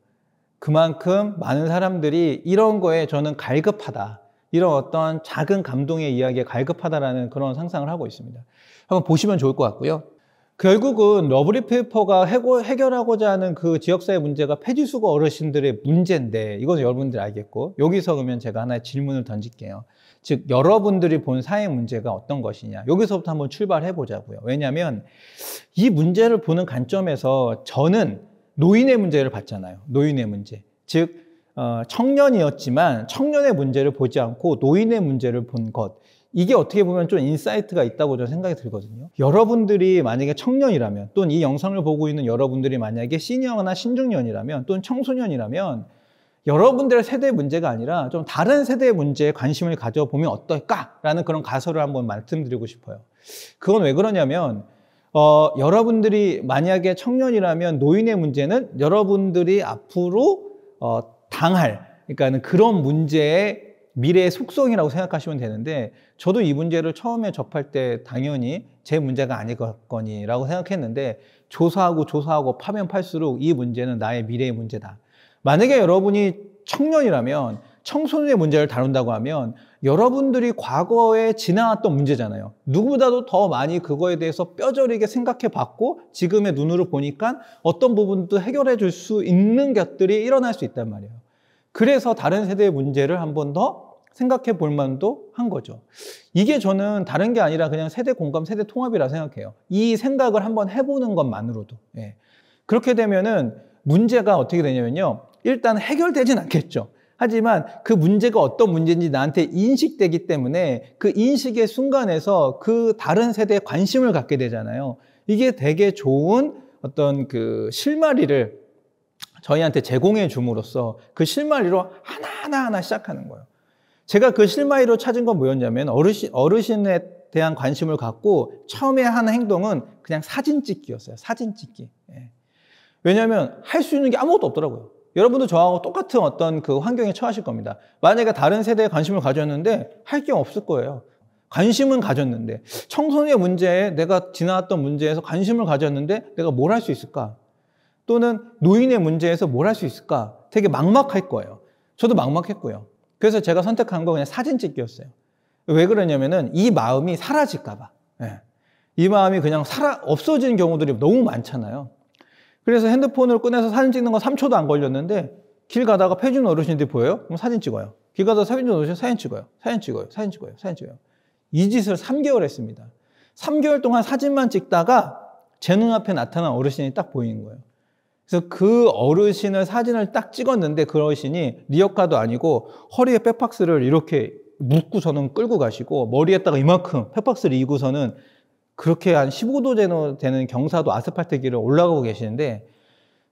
그만큼 많은 사람들이 이런 거에 저는 갈급하다. 이런 어떤 작은 감동의 이야기에 갈급하다라는 그런 상상을 하고 있습니다. 한번 보시면 좋을 것 같고요. 결국은 러블리즈 페이퍼가 해결하고자 하는 그 지역사회 문제가 폐지수거 어르신들의 문제인데, 이건 여러분들 알겠고, 여기서 그러면 제가 하나의 질문을 던질게요. 즉, 여러분들이 본 사회 문제가 어떤 것이냐, 여기서부터 한번 출발해 보자고요. 왜냐하면 이 문제를 보는 관점에서 저는 노인의 문제를 봤잖아요. 노인의 문제. 즉 청년이었지만 청년의 문제를 보지 않고 노인의 문제를 본 것, 이게 어떻게 보면 좀 인사이트가 있다고 저는 생각이 들거든요. 여러분들이 만약에 청년이라면, 또는 이 영상을 보고 있는 여러분들이 만약에 시니어나 신중년이라면, 또는 청소년이라면 여러분들의 세대의 문제가 아니라 좀 다른 세대의 문제에 관심을 가져보면 어떨까라는 그런 가설을 한번 말씀드리고 싶어요. 그건 왜 그러냐면 여러분들이 만약에 청년이라면 노인의 문제는 여러분들이 앞으로 당할, 그러니까 그런 문제의 미래의 속성이라고 생각하시면 되는데, 저도 이 문제를 처음에 접할 때 당연히 제 문제가 아니겠거니라고 생각했는데, 조사하고 파면 팔수록 이 문제는 나의 미래의 문제다. 만약에 여러분이 청년이라면 청소년의 문제를 다룬다고 하면 여러분들이 과거에 지나왔던 문제잖아요. 누구보다도 더 많이 그거에 대해서 뼈저리게 생각해 봤고, 지금의 눈으로 보니까 어떤 부분도 해결해 줄 수 있는 것들이 일어날 수 있단 말이에요. 그래서 다른 세대의 문제를 한 번 더 생각해 볼 만도 한 거죠. 이게 저는 다른 게 아니라 그냥 세대 공감, 세대 통합이라 생각해요. 이 생각을 한번 해보는 것만으로도. 예. 그렇게 되면은 문제가 어떻게 되냐면요. 일단 해결되진 않겠죠. 하지만 그 문제가 어떤 문제인지 나한테 인식되기 때문에 그 인식의 순간에서 그 다른 세대에 관심을 갖게 되잖아요. 이게 되게 좋은 어떤 그 실마리를 저희한테 제공해 줌으로써 그 실마리로 하나하나 시작하는 거예요. 제가 그 실마리로 찾은 건 뭐였냐면 어르신에 대한 관심을 갖고 처음에 하는 행동은 그냥 사진 찍기였어요. 사진 찍기. 예. 왜냐하면 할 수 있는 게 아무것도 없더라고요. 여러분도 저하고 똑같은 어떤 그 환경에 처하실 겁니다. 만약에 다른 세대에 관심을 가졌는데 할 게 없을 거예요. 관심은 가졌는데, 청소년의 문제에, 내가 지나왔던 문제에서 관심을 가졌는데 내가 뭘 할 수 있을까? 또는 노인의 문제에서 뭘 할 수 있을까? 되게 막막할 거예요. 저도 막막했고요. 그래서 제가 선택한 거 그냥 사진 찍기였어요. 왜 그러냐면은 이 마음이 사라질까 봐. 예. 이 마음이 그냥 없어지는 경우들이 너무 많잖아요. 그래서 핸드폰을 꺼내서 사진 찍는 건 3초도 안 걸렸는데, 길 가다가 폐준 어르신들이 보여요? 그럼 사진 찍어요. 길 가다가 폐준 어르신 사진 찍어요. 사진 찍어요. 사진 찍어요. 사진 찍어요. 이 짓을 3개월 했습니다. 3개월 동안 사진만 찍다가 제 눈앞에 나타난 어르신이 딱 보이는 거예요. 그래서 그 어르신을 사진을 딱 찍었는데, 그 어르신이 리어카도 아니고 허리에 백박스를 이렇게 묶고서는 끌고 가시고, 머리에다가 이만큼 백박스를 이고서는 그렇게 한 15도 되는 경사도 아스팔트 길을 올라가고 계시는데,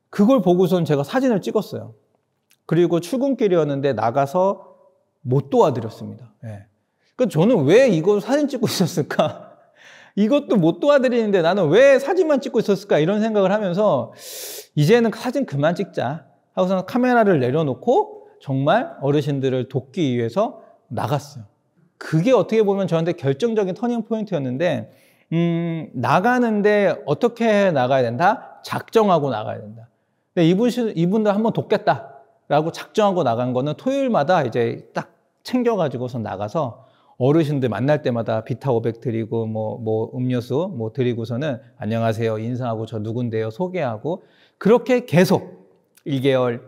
그걸 보고선 제가 사진을 찍었어요. 그리고 출근길이었는데 나가서 못 도와드렸습니다. 예. 그러니까 저는 왜 이거 사진 찍고 있었을까? 이것도 못 도와드리는데 나는 왜 사진만 찍고 있었을까? 이런 생각을 하면서 이제는 사진 그만 찍자 하고서 카메라를 내려놓고 정말 어르신들을 돕기 위해서 나갔어요. 그게 어떻게 보면 저한테 결정적인 터닝 포인트였는데, 나가는데 어떻게 나가야 된다? 작정하고 나가야 된다. 근데 이분들 한번 돕겠다라고 작정하고 나간 거는 토요일마다 이제 딱 챙겨가지고서 나가서 어르신들 만날 때마다 비타 500 드리고 뭐 음료수 뭐 드리고서는 안녕하세요 인사하고 저 누군데요 소개하고 그렇게 계속 1개월,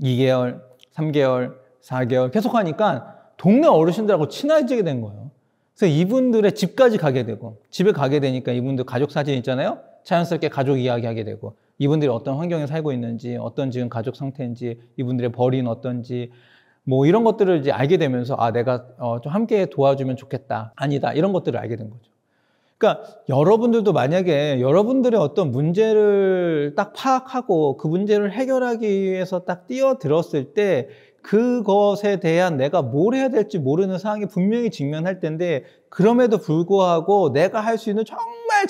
2개월, 3개월, 4개월 계속 하니까 동네 어르신들하고 친해지게 된 거예요. 그래서 이분들의 집까지 가게 되고 집에 가게 되니까 이분들 가족 사진 있잖아요. 자연스럽게 가족 이야기하게 되고 이분들이 어떤 환경에 살고 있는지 어떤 지금 가족 상태인지 이분들의 벌이는 어떤지 뭐 이런 것들을 이제 알게 되면서 아 내가 좀 함께 도와주면 좋겠다 아니다 이런 것들을 알게 된 거죠. 그러니까 여러분들도 만약에 여러분들의 어떤 문제를 딱 파악하고 그 문제를 해결하기 위해서 딱 뛰어들었을 때 그것에 대한 내가 뭘 해야 될지 모르는 상황이 분명히 직면할 텐데 그럼에도 불구하고 내가 할 수 있는 정말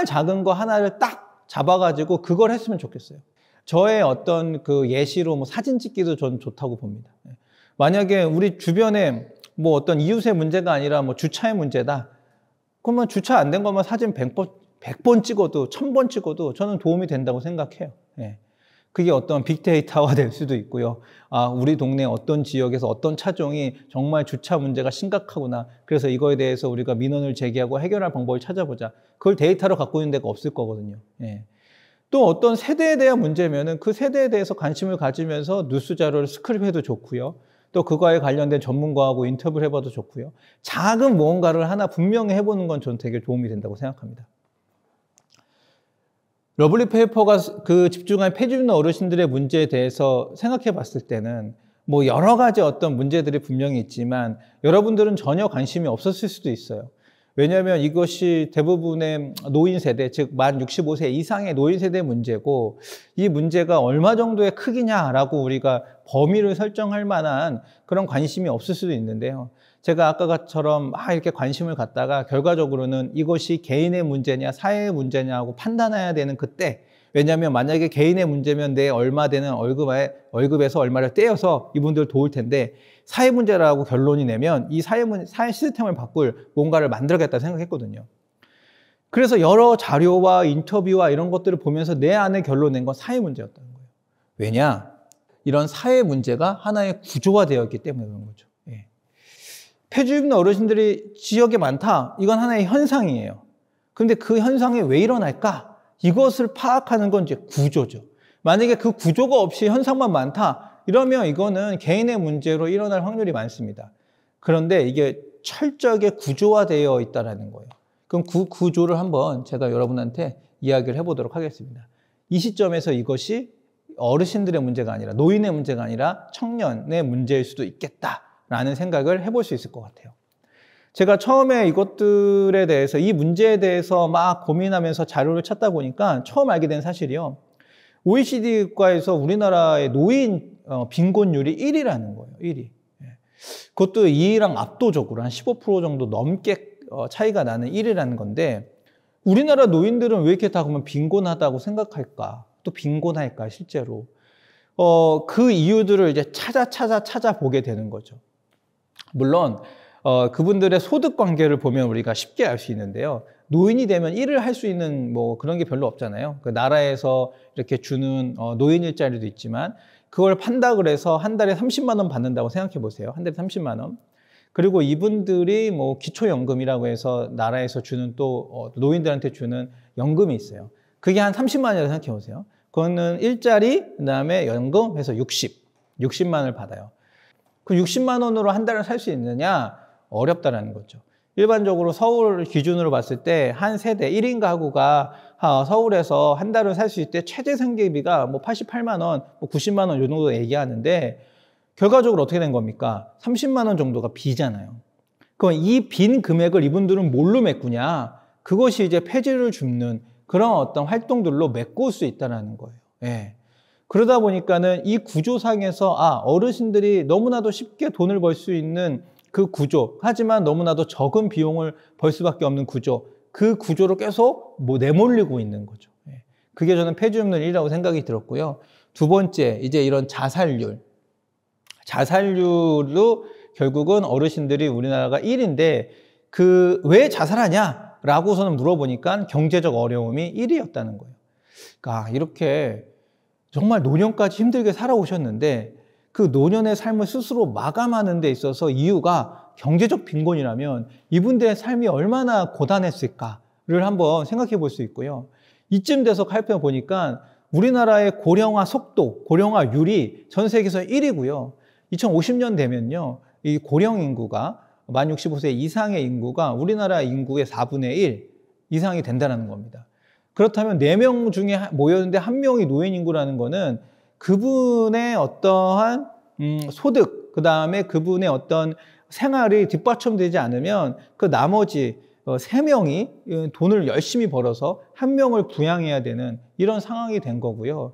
작은 거 하나를 딱 잡아가지고 그걸 했으면 좋겠어요. 저의 어떤 그 예시로 뭐 사진 찍기도 저는 좋다고 봅니다. 만약에 우리 주변에 뭐 어떤 이웃의 문제가 아니라 뭐 주차의 문제다. 그러면 주차 안 된 것만 사진 100번 찍어도 1000번 찍어도 저는 도움이 된다고 생각해요. 예. 그게 어떤 빅데이터가 될 수도 있고요. 아, 우리 동네 어떤 지역에서 어떤 차종이 정말 주차 문제가 심각하구나. 그래서 이거에 대해서 우리가 민원을 제기하고 해결할 방법을 찾아보자. 그걸 데이터로 갖고 있는 데가 없을 거거든요. 예. 또 어떤 세대에 대한 문제면은 그 세대에 대해서 관심을 가지면서 뉴스 자료를 스크립해도 좋고요. 또 그거에 관련된 전문가하고 인터뷰를 해봐도 좋고요. 작은 무언가를 하나 분명히 해보는 건 저는 되게 도움이 된다고 생각합니다. 러블리 페이퍼가 그 집중한 폐주민 어르신들의 문제에 대해서 생각해 봤을 때는 뭐 여러 가지 어떤 문제들이 분명히 있지만 여러분들은 전혀 관심이 없었을 수도 있어요. 왜냐하면 이것이 대부분의 노인 세대, 즉 만 65세 이상의 노인 세대 문제고 이 문제가 얼마 정도의 크기냐라고 우리가 범위를 설정할 만한 그런 관심이 없을 수도 있는데요. 제가 아까처럼 이렇게 관심을 갖다가 결과적으로는 이것이 개인의 문제냐 사회의 문제냐고 판단해야 되는 그때 왜냐하면 만약에 개인의 문제면 내 얼마 되는 월급에서 얼마를 떼어서 이분들 도울 텐데 사회 문제라고 결론이 내면 이 사회 시스템을 바꿀 뭔가를 만들어야겠다 생각했거든요. 그래서 여러 자료와 인터뷰와 이런 것들을 보면서 내 안에 결론 낸 건 사회 문제였다는 거예요. 왜냐? 이런 사회 문제가 하나의 구조화되어 있기 때문에 그런 거죠. 예. 폐주민 어르신들이 지역에 많다. 이건 하나의 현상이에요. 그런데 그 현상이 왜 일어날까? 이것을 파악하는 건 이제 구조죠. 만약에 그 구조가 없이 현상만 많다. 이러면 이거는 개인의 문제로 일어날 확률이 많습니다. 그런데 이게 철저하게 구조화되어 있다는 거예요. 그럼 그 구조를 한번 제가 여러분한테 이야기를 해보도록 하겠습니다. 이 시점에서 이것이 어르신들의 문제가 아니라 노인의 문제가 아니라 청년의 문제일 수도 있겠다라는 생각을 해볼 수 있을 것 같아요. 제가 처음에 이것들에 대해서 이 문제에 대해서 막 고민하면서 자료를 찾다 보니까 처음 알게 된 사실이요. OECD 국가에서 우리나라의 노인 빈곤율이 1위라는 거예요. 1위. 그것도 2위랑 압도적으로 한 15% 정도 넘게 차이가 나는 1위라는 건데 우리나라 노인들은 왜 이렇게 다 그러면 빈곤하다고 생각할까? 또 빈곤할까 실제로? 그 이유들을 이제 찾아보게 되는 거죠. 물론 그분들의 소득 관계를 보면 우리가 쉽게 알 수 있는데요. 노인이 되면 일을 할 수 있는 뭐 그런 게 별로 없잖아요. 그 나라에서 이렇게 주는 노인 일자리도 있지만 그걸 판다 그래서 한 달에 30만 원 받는다고 생각해 보세요. 한 달에 30만 원. 그리고 이분들이 뭐 기초연금이라고 해서 나라에서 주는 또 노인들한테 주는 연금이 있어요. 그게 한 30만 원이라고 생각해 보세요. 그거는 일자리, 그다음에 연금 해서 60만 원을 받아요. 그 60만 원으로 한 달을 살 수 있느냐? 어렵다라는 거죠. 일반적으로 서울 기준으로 봤을 때 한 세대 1인 가구가 서울에서 한 달을 살 수 있을 때 최대 생계비가 뭐 88만 원, 뭐 90만 원 이 정도 얘기하는데 결과적으로 어떻게 된 겁니까? 30만 원 정도가 비잖아요. 그럼 이 빈 금액을 이분들은 뭘로 메꾸냐? 그것이 이제 폐지를 줍는 그런 어떤 활동들로 메꿀 수 있다는 거예요. 예. 그러다 보니까는 이 구조상에서 어르신들이 너무나도 쉽게 돈을 벌 수 있는 그 구조, 하지만 너무나도 적은 비용을 벌 수밖에 없는 구조, 그 구조로 계속 내몰리고 있는 거죠. 그게 저는 폐주율이라고 생각이 들었고요. 두 번째, 이제 이런 자살률도 결국은 어르신들이 우리나라가 1위인데 왜 자살하냐? 라고서는 물어보니까 경제적 어려움이 1위였다는 거예요. 그러니까 이렇게 정말 노년까지 힘들게 살아오셨는데 그 노년의 삶을 스스로 마감하는 데 있어서 이유가 경제적 빈곤이라면 이분들의 삶이 얼마나 고단했을까를 한번 생각해 볼 수 있고요. 이쯤 돼서 살펴보니까 우리나라의 고령화 속도, 고령화율이 전 세계에서 1위고요. 2050년 되면요, 이 고령 인구가 만 65세 이상의 인구가 우리나라 인구의 4분의 1 이상이 된다는 겁니다. 그렇다면 4명 중에 모였는데 1명이 노인 인구라는 거는 그분의 어떠한 소득, 그 다음에 그분의 어떤 생활이 뒷받침되지 않으면 그 나머지 3명이 돈을 열심히 벌어서 1명을 부양해야 되는 이런 상황이 된 거고요.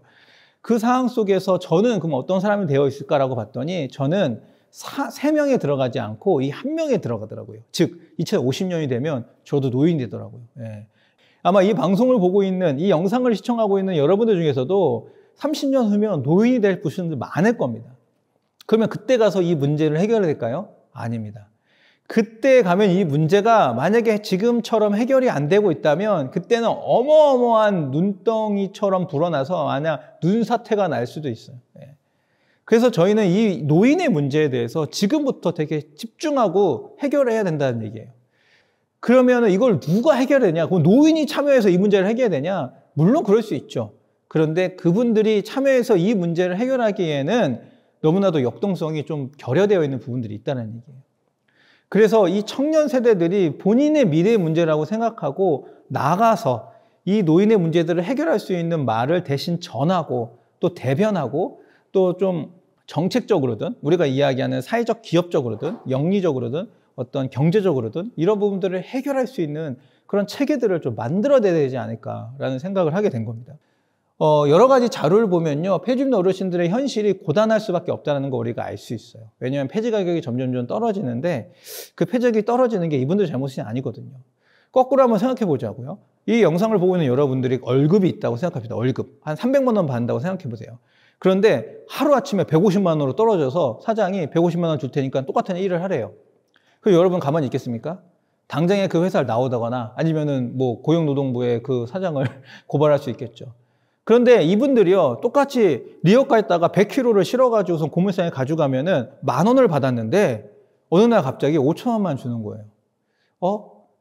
그 상황 속에서 저는 그럼 어떤 사람이 되어 있을까라고 봤더니 저는 3명에 들어가지 않고 이 1명에 들어가더라고요. 즉 2050년이 되면 저도 노인이 되더라고요. 예. 아마 이 방송을 보고 있는, 이 영상을 시청하고 있는 여러분들 중에서도 30년 후면 노인이 될 분들 많을 겁니다. 그러면 그때 가서 이 문제를 해결해야 될까요? 아닙니다. 그때 가면 이 문제가 만약에 지금처럼 해결이 안 되고 있다면 그때는 어마어마한 눈덩이처럼 불어나서 만약 눈사태가 날 수도 있어요. 예. 그래서 저희는 이 노인의 문제에 대해서 지금부터 되게 집중하고 해결해야 된다는 얘기예요. 그러면 이걸 누가 해결해야 되냐? 그럼 노인이 참여해서 이 문제를 해결해야 되냐? 물론 그럴 수 있죠. 그런데 그분들이 참여해서 이 문제를 해결하기에는 너무나도 역동성이 좀 결여되어 있는 부분들이 있다는 얘기예요. 그래서 이 청년 세대들이 본인의 미래의 문제라고 생각하고 나가서 이 노인의 문제들을 해결할 수 있는 말을 대신 전하고 또 대변하고 또 좀 정책적으로든 우리가 이야기하는 사회적 기업적으로든 영리적으로든 어떤 경제적으로든 이런 부분들을 해결할 수 있는 그런 체계들을 좀 만들어야 되지 않을까라는 생각을 하게 된 겁니다. 여러 가지 자료를 보면요, 폐주입 어르신들의 현실이 고단할 수밖에 없다는 거 우리가 알 수 있어요. 왜냐하면 폐지 가격이 점점 떨어지는데 그 폐지가격이 떨어지는 게 이분들 잘못이 아니거든요. 거꾸로 한번 생각해 보자고요. 이 영상을 보고 있는 여러분들이 월급이 있다고 생각합니다. 월급 한 300만 원 받는다고 생각해 보세요. 그런데 하루아침에 150만 원으로 떨어져서 사장이 150만 원 줄 테니까 똑같은 일을 하래요. 그럼 여러분 가만히 있겠습니까? 당장에 그 회사를 나오다거나 아니면은 뭐 고용노동부에 그 사장을 고발할 수 있겠죠. 그런데 이분들이요, 똑같이 리어카에다가 100kg를 실어가지고서 고물상에 가져가면은 10,000원을 받았는데 어느 날 갑자기 5,000원만 주는 거예요.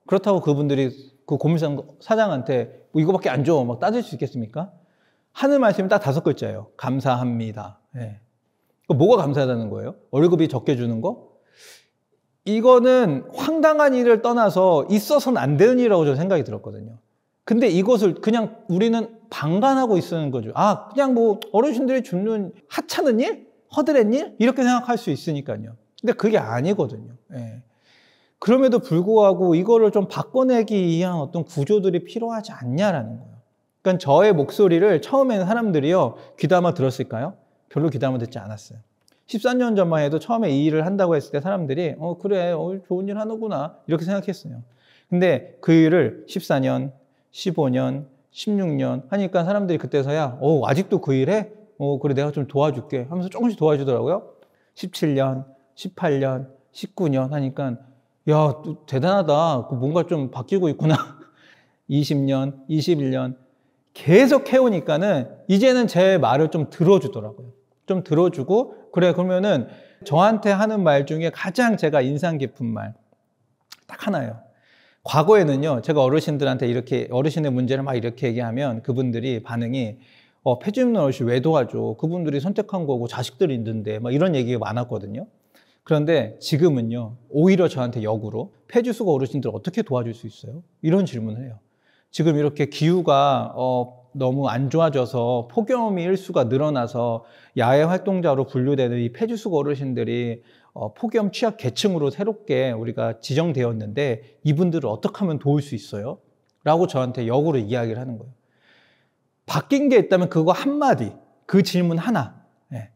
그렇다고 그분들이 그 고물상 사장한테 뭐 이거밖에 안 줘 막 따질 수 있겠습니까? 하는 말씀이 딱 5글자예요. 감사합니다. 예. 뭐가 감사하다는 거예요? 월급이 적게 주는 거? 이거는 황당한 일을 떠나서 있어서는 안 되는 일이라고 저는 생각이 들었거든요. 근데 이것을 그냥 우리는 방관하고 있는 거죠. 그냥 뭐 어르신들이 주는 하찮은 일? 허드렛 일? 이렇게 생각할 수 있으니까요. 근데 그게 아니거든요. 예. 그럼에도 불구하고 이거를 좀 바꿔내기 위한 어떤 구조들이 필요하지 않냐라는 거예요. 그러니까 저의 목소리를 처음에는 사람들이요, 귀담아 들었을까요? 별로 귀담아 듣지 않았어요. 14년 전만 해도 처음에 이 일을 한다고 했을 때 사람들이 그래, 좋은 일 하는구나 이렇게 생각했어요. 근데 그 일을 14년, 15년, 16년 하니까 사람들이 그때서야 아직도 그 일해? 그래 내가 좀 도와줄게 하면서 조금씩 도와주더라고요. 17년, 18년, 19년 하니까 야, 대단하다. 뭔가 좀 바뀌고 있구나. 20년, 21년 계속 해오니까는 이제는 제 말을 좀 들어주더라고요. 좀 들어주고 그래 그러면은 저한테 하는 말 중에 가장 제가 인상 깊은 말 딱 하나예요. 과거에는요, 제가 어르신들한테 이렇게 어르신의 문제를 막 이렇게 얘기하면 그분들이 반응이 폐주 있는 어르신 왜 도와줘? 그분들이 선택한 거고 자식들이 있는데 막 이런 얘기가 많았거든요. 그런데 지금은요, 오히려 저한테 역으로 폐주수거 어르신들 어떻게 도와줄 수 있어요? 이런 질문을 해요. 지금 이렇게 기후가 너무 안 좋아져서 폭염이 일수가 늘어나서 야외 활동자로 분류되는 이 폐주수거 어르신들이 폭염 취약 계층으로 새롭게 우리가 지정되었는데 이분들을 어떻게 하면 도울 수 있어요? 라고 저한테 역으로 이야기를 하는 거예요. 바뀐 게 있다면 그거 한마디, 그 질문 하나. 네.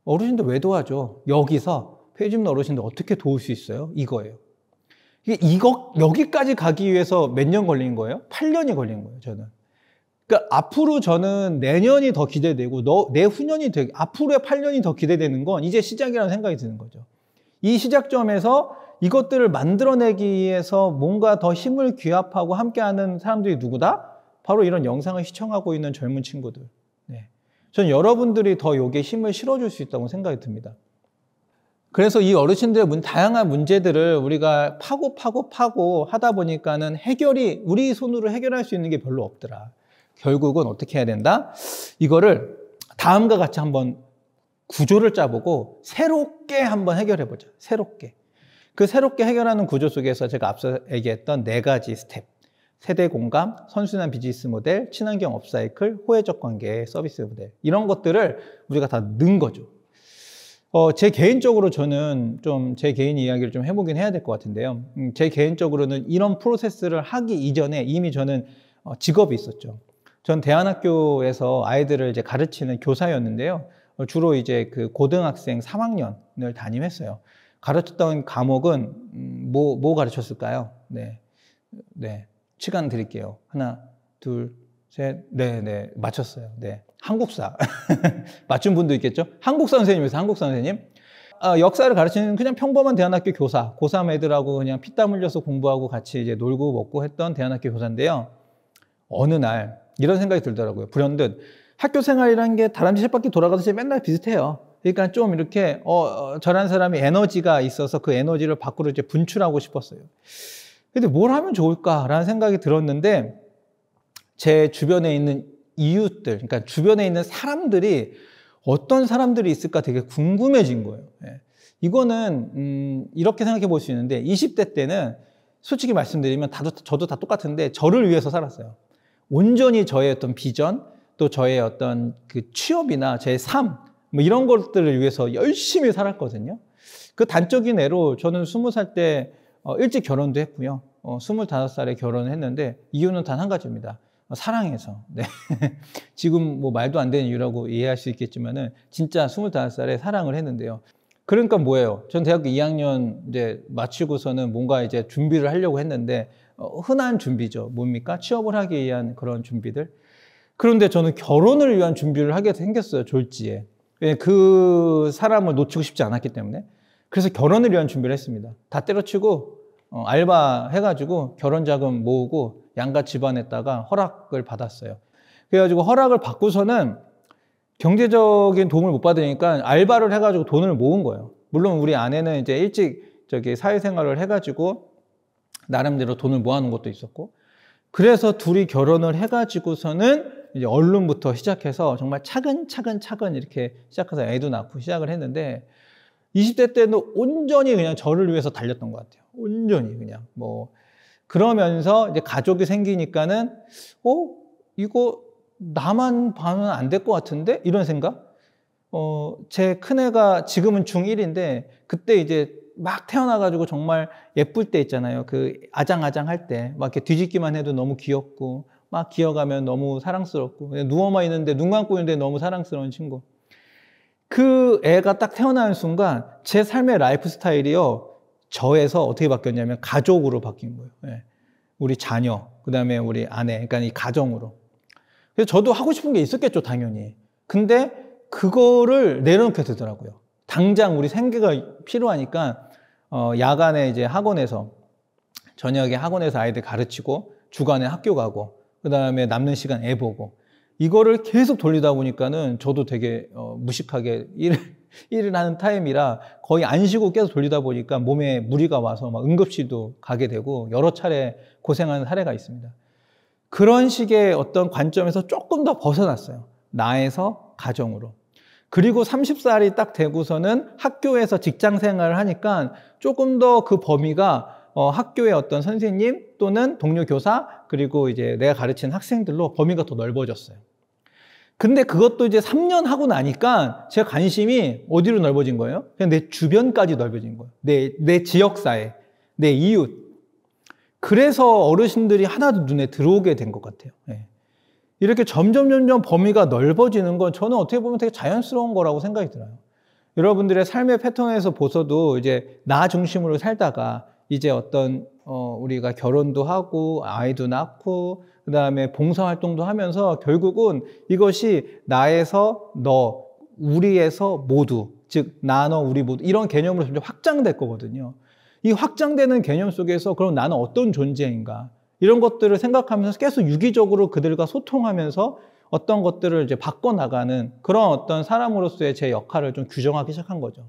어르신들 왜 도와줘? 여기서 폐주 있는 어르신들 어떻게 도울 수 있어요? 이거예요. 여기까지 가기 위해서 몇 년 걸린 거예요? 8년이 걸린 거예요, 저는. 그러니까 앞으로 저는 내년이 더 기대되고 내후년이 앞으로의 8년이 더 기대되는 건 이제 시작이라는 생각이 드는 거죠. 이 시작점에서 이것들을 만들어내기 위해서 뭔가 더 힘을 규합하고 함께하는 사람들이 누구다? 바로 이런 영상을 시청하고 있는 젊은 친구들. 네. 전 여러분들이 더 여기에 힘을 실어줄 수 있다고 생각이 듭니다. 그래서 이 어르신들의 다양한 문제들을 우리가 파고 하다 보니까는 우리 손으로 해결할 수 있는 게 별로 없더라. 결국은 어떻게 해야 된다? 이거를 다음과 같이 한번 구조를 짜보고 새롭게 한번 해결해보자. 새롭게. 그 새롭게 해결하는 구조 속에서 제가 앞서 얘기했던 4가지 스텝. 세대 공감, 선순환 비즈니스 모델, 친환경 업사이클, 호혜적 관계, 서비스 모델. 이런 것들을 우리가 다 넣은 거죠. 제 개인적으로 저는 좀 제 개인 이야기를 좀 해보긴 해야 될 것 같은데요. 제 개인적으로는 이런 프로세스를 하기 이전에 이미 저는 직업이 있었죠. 전 대안학교에서 아이들을 이제 가르치는 교사였는데요. 주로 이제 그 고등학생 3학년을 담임했어요. 가르쳤던 과목은 뭐 가르쳤을까요? 네. 시간 드릴게요. 하나, 둘, 셋. 네. 맞췄어요. 네. 한국사. 맞춘 분도 있겠죠? 한국사 선생님이었어요. 한국사 선생님. 역사를 가르치는 그냥 평범한 대안학교 교사. 고3 애들하고 그냥 피땀 흘려서 공부하고 같이 이제 놀고 먹고 했던 대안학교 교사인데요. 어느 날 이런 생각이 들더라고요. 불현듯 학교 생활이라는 게 다람쥐 쳇바퀴 돌아가듯이 맨날 비슷해요. 그러니까 좀 이렇게 저런 사람이 에너지가 있어서 그 에너지를 밖으로 이제 분출하고 싶었어요. 근데 뭘 하면 좋을까라는 생각이 들었는데 제 주변에 있는 이웃들, 그러니까 주변에 있는 사람들이 어떤 사람들이 있을까 되게 궁금해진 거예요. 이거는 이렇게 생각해 볼 수 있는데 20대 때는 솔직히 말씀드리면 저도 다 똑같은데 저를 위해서 살았어요. 온전히 저의 어떤 비전, 또 저의 어떤 그 취업이나 제 삶, 뭐 이런 것들을 위해서 열심히 살았거든요. 그 단적인 예로 저는 20살 때 일찍 결혼도 했고요. 25살에 결혼을 했는데 이유는 단 한 가지입니다. 사랑해서. 네. 지금 뭐 말도 안 되는 이유라고 이해할 수 있겠지만은 진짜 25살에 사랑을 했는데요. 그러니까 뭐예요? 전 대학교 2학년 이제 마치고서는 뭔가 이제 준비를 하려고 했는데 흔한 준비죠. 뭡니까? 취업을 하기 위한 그런 준비들. 그런데 저는 결혼을 위한 준비를 하게 생겼어요. 졸지에. 그 사람을 놓치고 싶지 않았기 때문에. 그래서 결혼을 위한 준비를 했습니다. 다 때려치고 알바 해가지고 결혼 자금 모으고 양가 집안에다가 허락을 받았어요. 그래가지고 허락을 받고서는 경제적인 도움을 못 받으니까 알바를 해가지고 돈을 모은 거예요. 물론 우리 아내는 이제 일찍 사회생활을 해가지고 나름대로 돈을 모아놓은 것도 있었고, 그래서 둘이 결혼을 해가지고서는 이제 언론부터 시작해서 정말 차근차근 이렇게 시작해서 애도 낳고 시작을 했는데 20대 때는 온전히 그냥 저를 위해서 달렸던 것 같아요. 온전히 그냥 뭐 그러면서 이제 가족이 생기니까는 이거 나만 봐면 안 될 것 같은데 이런 생각. 제 큰애가 지금은 중1인데 그때 이제 막 태어나가지고 정말 예쁠 때 있잖아요. 그 아장아장 할 때 막 이렇게 뒤집기만 해도 너무 귀엽고 막 기어가면 너무 사랑스럽고 그냥 누워만 있는데 눈 감고 있는데 너무 사랑스러운 친구. 그 애가 딱 태어나는 순간 제 삶의 라이프 스타일이요. 저에서 어떻게 바뀌었냐면 가족으로 바뀐 거예요. 예. 우리 자녀, 그 다음에 우리 아내, 그러니까 이 가정으로. 그래서 저도 하고 싶은 게 있었겠죠, 당연히. 근데 그거를 내려놓게 되더라고요. 당장 우리 생계가 필요하니까 야간에 이제 학원에서 저녁에 학원에서 아이들 가르치고 주간에 학교 가고 그 다음에 남는 시간 애 보고 이거를 계속 돌리다 보니까는 저도 되게 무식하게 일을 하는 타임이라 거의 안 쉬고 계속 돌리다 보니까 몸에 무리가 와서 막 응급실도 가게 되고 여러 차례 고생하는 사례가 있습니다. 그런 식의 어떤 관점에서 조금 더 벗어났어요. 나에서 가정으로. 그리고 30살이 딱 되고서는 학교에서 직장 생활을 하니까 조금 더 그 범위가 학교의 어떤 선생님 또는 동료 교사 그리고 이제 내가 가르치는 학생들로 범위가 더 넓어졌어요. 근데 그것도 이제 3년 하고 나니까 제 관심이 어디로 넓어진 거예요? 그냥 내 주변까지 넓어진 거예요. 내 지역사회, 내 이웃. 그래서 어르신들이 하나도 눈에 들어오게 된 것 같아요. 네. 이렇게 점점 범위가 넓어지는 건 저는 어떻게 보면 되게 자연스러운 거라고 생각이 들어요. 여러분들의 삶의 패턴에서 보셔도 이제 나 중심으로 살다가 이제 어떤 우리가 결혼도 하고 아이도 낳고 그 다음에 봉사활동도 하면서 결국은 이것이 나에서 너, 우리에서 모두, 즉 나, 너, 우리 모두 이런 개념으로 점점 확장될 거거든요. 이 확장되는 개념 속에서 그럼 나는 어떤 존재인가 이런 것들을 생각하면서 계속 유기적으로 그들과 소통하면서 어떤 것들을 이제 바꿔나가는 그런 어떤 사람으로서의 제 역할을 좀 규정하기 시작한 거죠.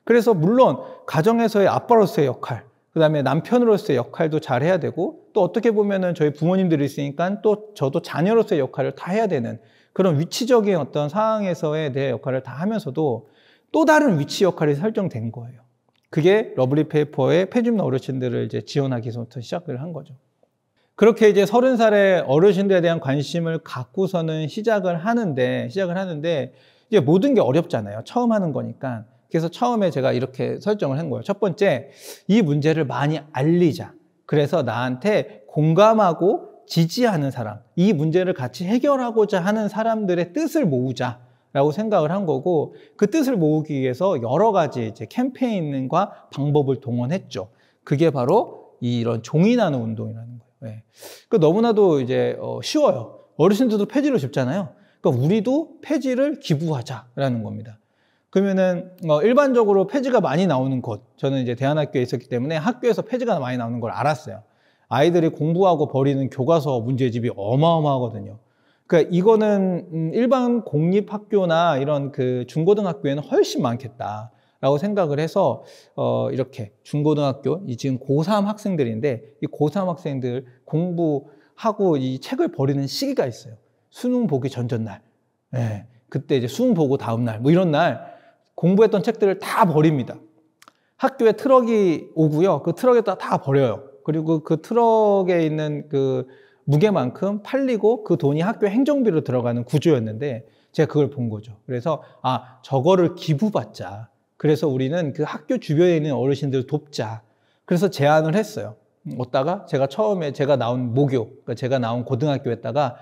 그래서 물론 가정에서의 아빠로서의 역할, 그 다음에 남편으로서의 역할도 잘 해야 되고, 또 어떻게 보면은 저희 부모님들이 있으니까 또 저도 자녀로서의 역할을 다 해야 되는 그런 위치적인 어떤 상황에서의 내 역할을 다 하면서도 또 다른 위치 역할이 설정된 거예요. 그게 러블리 페이퍼의 폐주민 어르신들을 이제 지원하기부터 시작을 한 거죠. 그렇게 이제 30살의 어르신들에 대한 관심을 갖고서는 시작을 하는데 이제 모든 게 어렵잖아요. 처음 하는 거니까. 그래서 처음에 제가 이렇게 설정을 한 거예요. 첫 번째, 이 문제를 많이 알리자. 그래서 나한테 공감하고 지지하는 사람, 이 문제를 같이 해결하고자 하는 사람들의 뜻을 모으자라고 생각을 한 거고, 그 뜻을 모으기 위해서 여러 가지 이제 캠페인과 방법을 동원했죠. 그게 바로 이런 종이 나누 운동이라는 거예요. 네. 그 너무나도 이제 쉬워요. 어르신들도 폐지를 줍잖아요. 그러니까 우리도 폐지를 기부하자라는 겁니다. 그러면은 일반적으로 폐지가 많이 나오는 곳, 저는 이제 대안학교에 있었기 때문에 학교에서 폐지가 많이 나오는 걸 알았어요. 아이들이 공부하고 버리는 교과서 문제집이 어마어마하거든요. 그러니까 이거는 일반 공립학교나 이런 그 중고등학교에는 훨씬 많겠다라고 생각을 해서 이렇게 중고등학교, 지금 고3 학생들인데 이 고3 학생들 공부하고 이 책을 버리는 시기가 있어요. 수능 보기 전날. 네. 그때 이제 수능 보고 다음 날, 뭐 이런 날 공부했던 책들을 다 버립니다. 학교에 트럭이 오고요. 그 트럭에다 다 버려요. 그리고 그 트럭에 있는 그 무게만큼 팔리고 그 돈이 학교 행정비로 들어가는 구조였는데 제가 그걸 본 거죠. 그래서 저거를 기부받자. 그래서 우리는 그 학교 주변에 있는 어르신들을 돕자. 그래서 제안을 했어요. 얻다가 제가 처음에 제가 나온 모교, 그러니까 제가 나온 고등학교에다가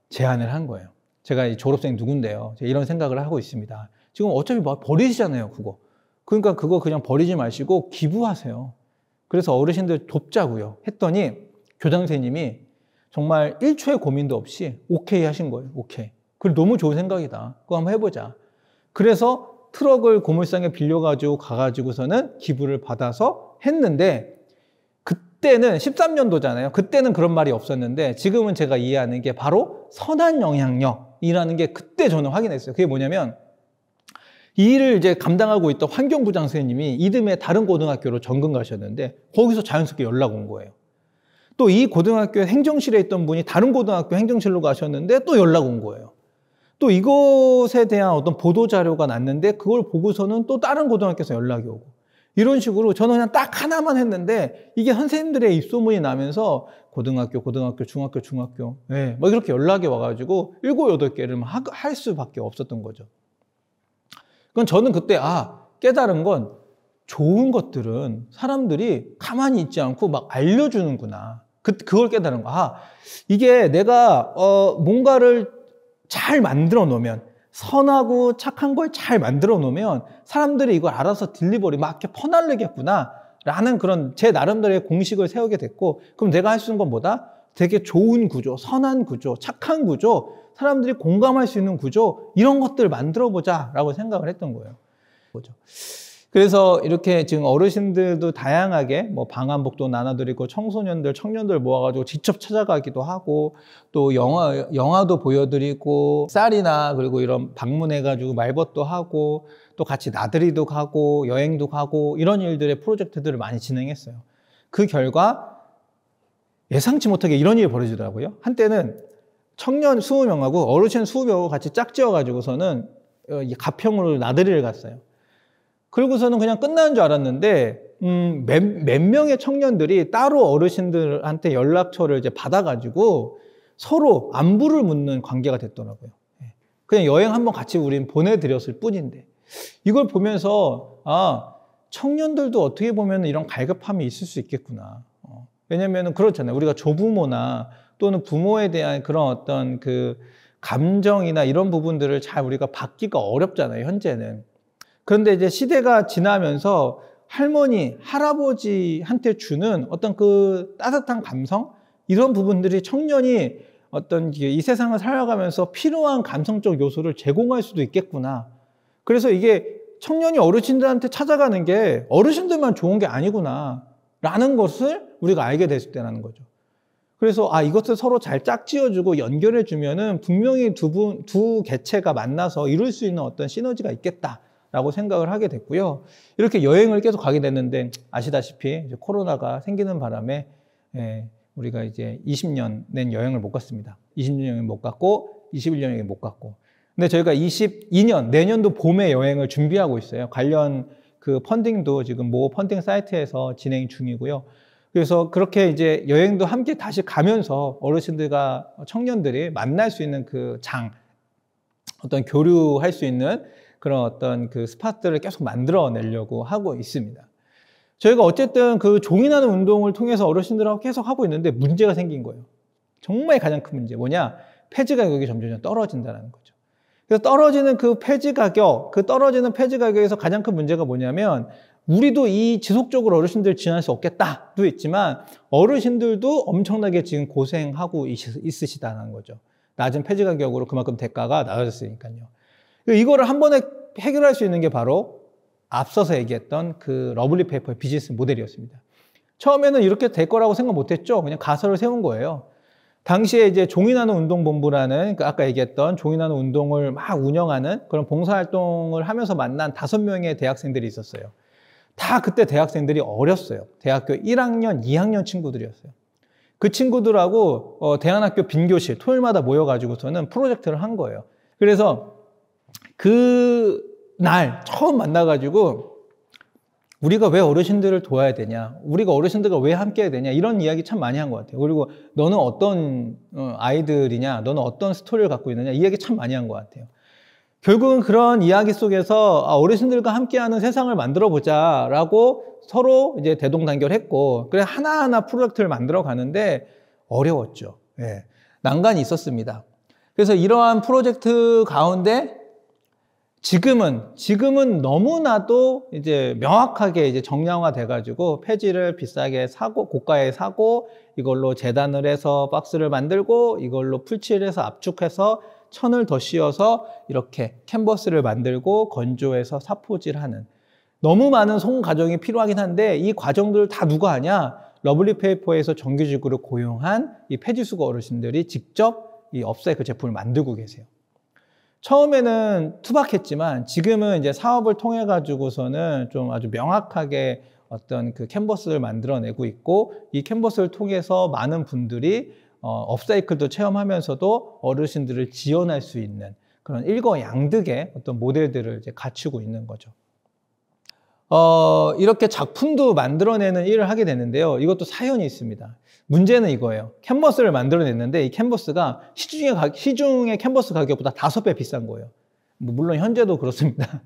제안을 한 거예요. 제가 이 졸업생 누군데요. 이런 생각을 하고 있습니다. 지금 어차피 버리시잖아요, 그거. 그러니까 그거 그냥 버리지 마시고 기부하세요. 그래서 어르신들 돕자고요. 했더니 교장 선생님이 정말 1초의 고민도 없이 오케이 하신 거예요. 오케이. 그리고 너무 좋은 생각이다. 그거 한번 해보자. 그래서 트럭을 고물상에 빌려가지고 가가지고서는 기부를 받아서 했는데 그때는 13년도잖아요. 그때는 그런 말이 없었는데 지금은 제가 이해하는 게 바로 선한 영향력이라는 게 그때 저는 확인했어요. 그게 뭐냐면 이 일을 이제 감당하고 있던 환경부장 선생님이 이듬해 다른 고등학교로 전근 가셨는데 거기서 자연스럽게 연락 온 거예요. 또 이 고등학교 행정실에 있던 분이 다른 고등학교 행정실로 가셨는데 또 연락 온 거예요. 또 이것에 대한 어떤 보도자료가 났는데 그걸 보고서는 또 다른 고등학교에서 연락이 오고 이런 식으로 저는 그냥 딱 하나만 했는데 이게 선생님들의 입소문이 나면서 고등학교, 중학교 네, 뭐 이렇게 연락이 와가지고 7, 8개를 할 수밖에 없었던 거죠. 그건 저는 그때 깨달은 건 좋은 것들은 사람들이 가만히 있지 않고 막 알려주는구나. 그걸 깨달은 거. 이게 내가 뭔가를 잘 만들어 놓으면 선하고 착한 걸 잘 만들어 놓으면 사람들이 이걸 알아서 딜리버리 막 이렇게 퍼날르겠구나 라는 그런 제 나름대로의 공식을 세우게 됐고 그럼 내가 할 수 있는 건 뭐다? 되게 좋은 구조, 선한 구조, 착한 구조, 사람들이 공감할 수 있는 구조 이런 것들을 만들어 보자 라고 생각을 했던 거예요. 그래서 이렇게 지금 어르신들도 다양하게 뭐 방한복도 나눠드리고 청년들 모아가지고 직접 찾아가기도 하고 또 영화도 보여드리고 쌀이나 그리고 이런 방문해가지고 말벗도 하고 또 같이 나들이도 가고 여행도 가고 이런 일들의 프로젝트들을 많이 진행했어요. 그 결과 예상치 못하게 이런 일이 벌어지더라고요. 한때는 청년 20명하고 어르신 20명하고 같이 짝지어가지고서는 가평으로 나들이를 갔어요. 그리고서는 그냥 끝나는 줄 알았는데 몇 명의 청년들이 따로 어르신들한테 연락처를 이제 받아가지고 서로 안부를 묻는 관계가 됐더라고요. 그냥 여행 한번 같이 우린 보내드렸을 뿐인데 이걸 보면서 청년들도 어떻게 보면 이런 갈급함이 있을 수 있겠구나. 왜냐면은 그렇잖아요. 우리가 조부모나 또는 부모에 대한 그런 어떤 그 감정이나 이런 부분들을 잘 우리가 받기가 어렵잖아요, 현재는. 그런데 이제 시대가 지나면서 할머니, 할아버지한테 주는 어떤 그 따뜻한 감성? 이런 부분들이 청년이 어떤 이 세상을 살아가면서 필요한 감성적 요소를 제공할 수도 있겠구나. 그래서 이게 청년이 어르신들한테 찾아가는 게 어르신들만 좋은 게 아니구나. 라는 것을 우리가 알게 됐을 때라는 거죠. 그래서 이것을 서로 잘 짝지어주고 연결해주면은 분명히 두 개체가 만나서 이룰 수 있는 어떤 시너지가 있겠다. 라고 생각을 하게 됐고요. 이렇게 여행을 계속 가게 됐는데 아시다시피 이제 코로나가 생기는 바람에 우리가 이제 20년 낸 여행을 못 갔습니다. 20년 여행 못 갔고 21년 여행 못 갔고. 근데 저희가 22년 내년도 봄에 여행을 준비하고 있어요. 관련 그 펀딩도 지금 모 펀딩 사이트에서 진행 중이고요. 그래서 그렇게 이제 여행도 함께 다시 가면서 어르신들과 청년들이 만날 수 있는 그 어떤 교류할 수 있는 그런 어떤 그 스팟들을 계속 만들어내려고 하고 있습니다. 저희가 어쨌든 그 종이나는 운동을 통해서 어르신들하고 계속 하고 있는데 문제가 생긴 거예요. 정말 가장 큰 문제 뭐냐? 폐지 가격이 점점 떨어진다는 거죠. 그래서 떨어지는 그 폐지 가격, 그 떨어지는 폐지 가격에서 가장 큰 문제가 뭐냐면 우리도 이 지속적으로 어르신들 지원할 수 없겠다도 있지만 어르신들도 엄청나게 지금 고생하고 있으시다는 거죠. 낮은 폐지 가격으로 그만큼 대가가 낮아졌으니까요. 이거를 한 번에 해결할 수 있는 게 바로 앞서서 얘기했던 그 러블리 페이퍼의 비즈니스 모델이었습니다. 처음에는 이렇게 될 거라고 생각 못 했죠. 그냥 가설을 세운 거예요. 당시에 이제 종이나눔 운동본부라는 아까 얘기했던 종이나눔 운동을 막 운영하는 그런 봉사활동을 하면서 만난 5명의 대학생들이 있었어요. 다 그때 대학생들이 어렸어요. 대학교 1학년, 2학년 친구들이었어요. 그 친구들하고 대안학교 빈교실 토요일마다 모여가지고서는 프로젝트를 한 거예요. 그래서 그 날 처음 만나가지고 우리가 왜 어르신들을 도와야 되냐, 우리가 어르신들과 왜 함께 해야 되냐, 이런 이야기 참 많이 한 것 같아요. 그리고 너는 어떤 아이들이냐, 너는 어떤 스토리를 갖고 있느냐, 이 이야기 참 많이 한 것 같아요. 결국은 그런 이야기 속에서 어르신들과 함께하는 세상을 만들어 보자라고 서로 이제 대동단결했고, 그래 하나하나 프로젝트를 만들어 가는데 어려웠죠. 예, 난관이 있었습니다. 그래서 이러한 프로젝트 가운데 지금은 너무나도 이제 명확하게 이제 정량화 돼가지고 폐지를 비싸게 사고 고가에 사고 이걸로 재단을 해서 박스를 만들고 이걸로 풀칠을 해서 압축해서 천을 더 씌워서 이렇게 캔버스를 만들고 건조해서 사포질하는 너무 많은 송 과정이 필요하긴 한데 이 과정들을 다 누가 하냐? 러블리 페이퍼에서 정규직으로 고용한 이 폐지수거 어르신들이 직접 이 업사이클 제품을 만들고 계세요. 처음에는 투박했지만 지금은 이제 사업을 통해 가지고서는 좀 아주 명확하게 어떤 그 캔버스를 만들어내고 있고 이 캔버스를 통해서 많은 분들이 업사이클도 체험하면서도 어르신들을 지원할 수 있는 그런 일거양득의 어떤 모델들을 이제 갖추고 있는 거죠. 이렇게 작품도 만들어내는 일을 하게 되는데요. 이것도 사연이 있습니다. 문제는 이거예요. 캔버스를 만들어냈는데 이 캔버스가 시중의 캔버스 가격보다 5배 비싼 거예요. 물론 현재도 그렇습니다.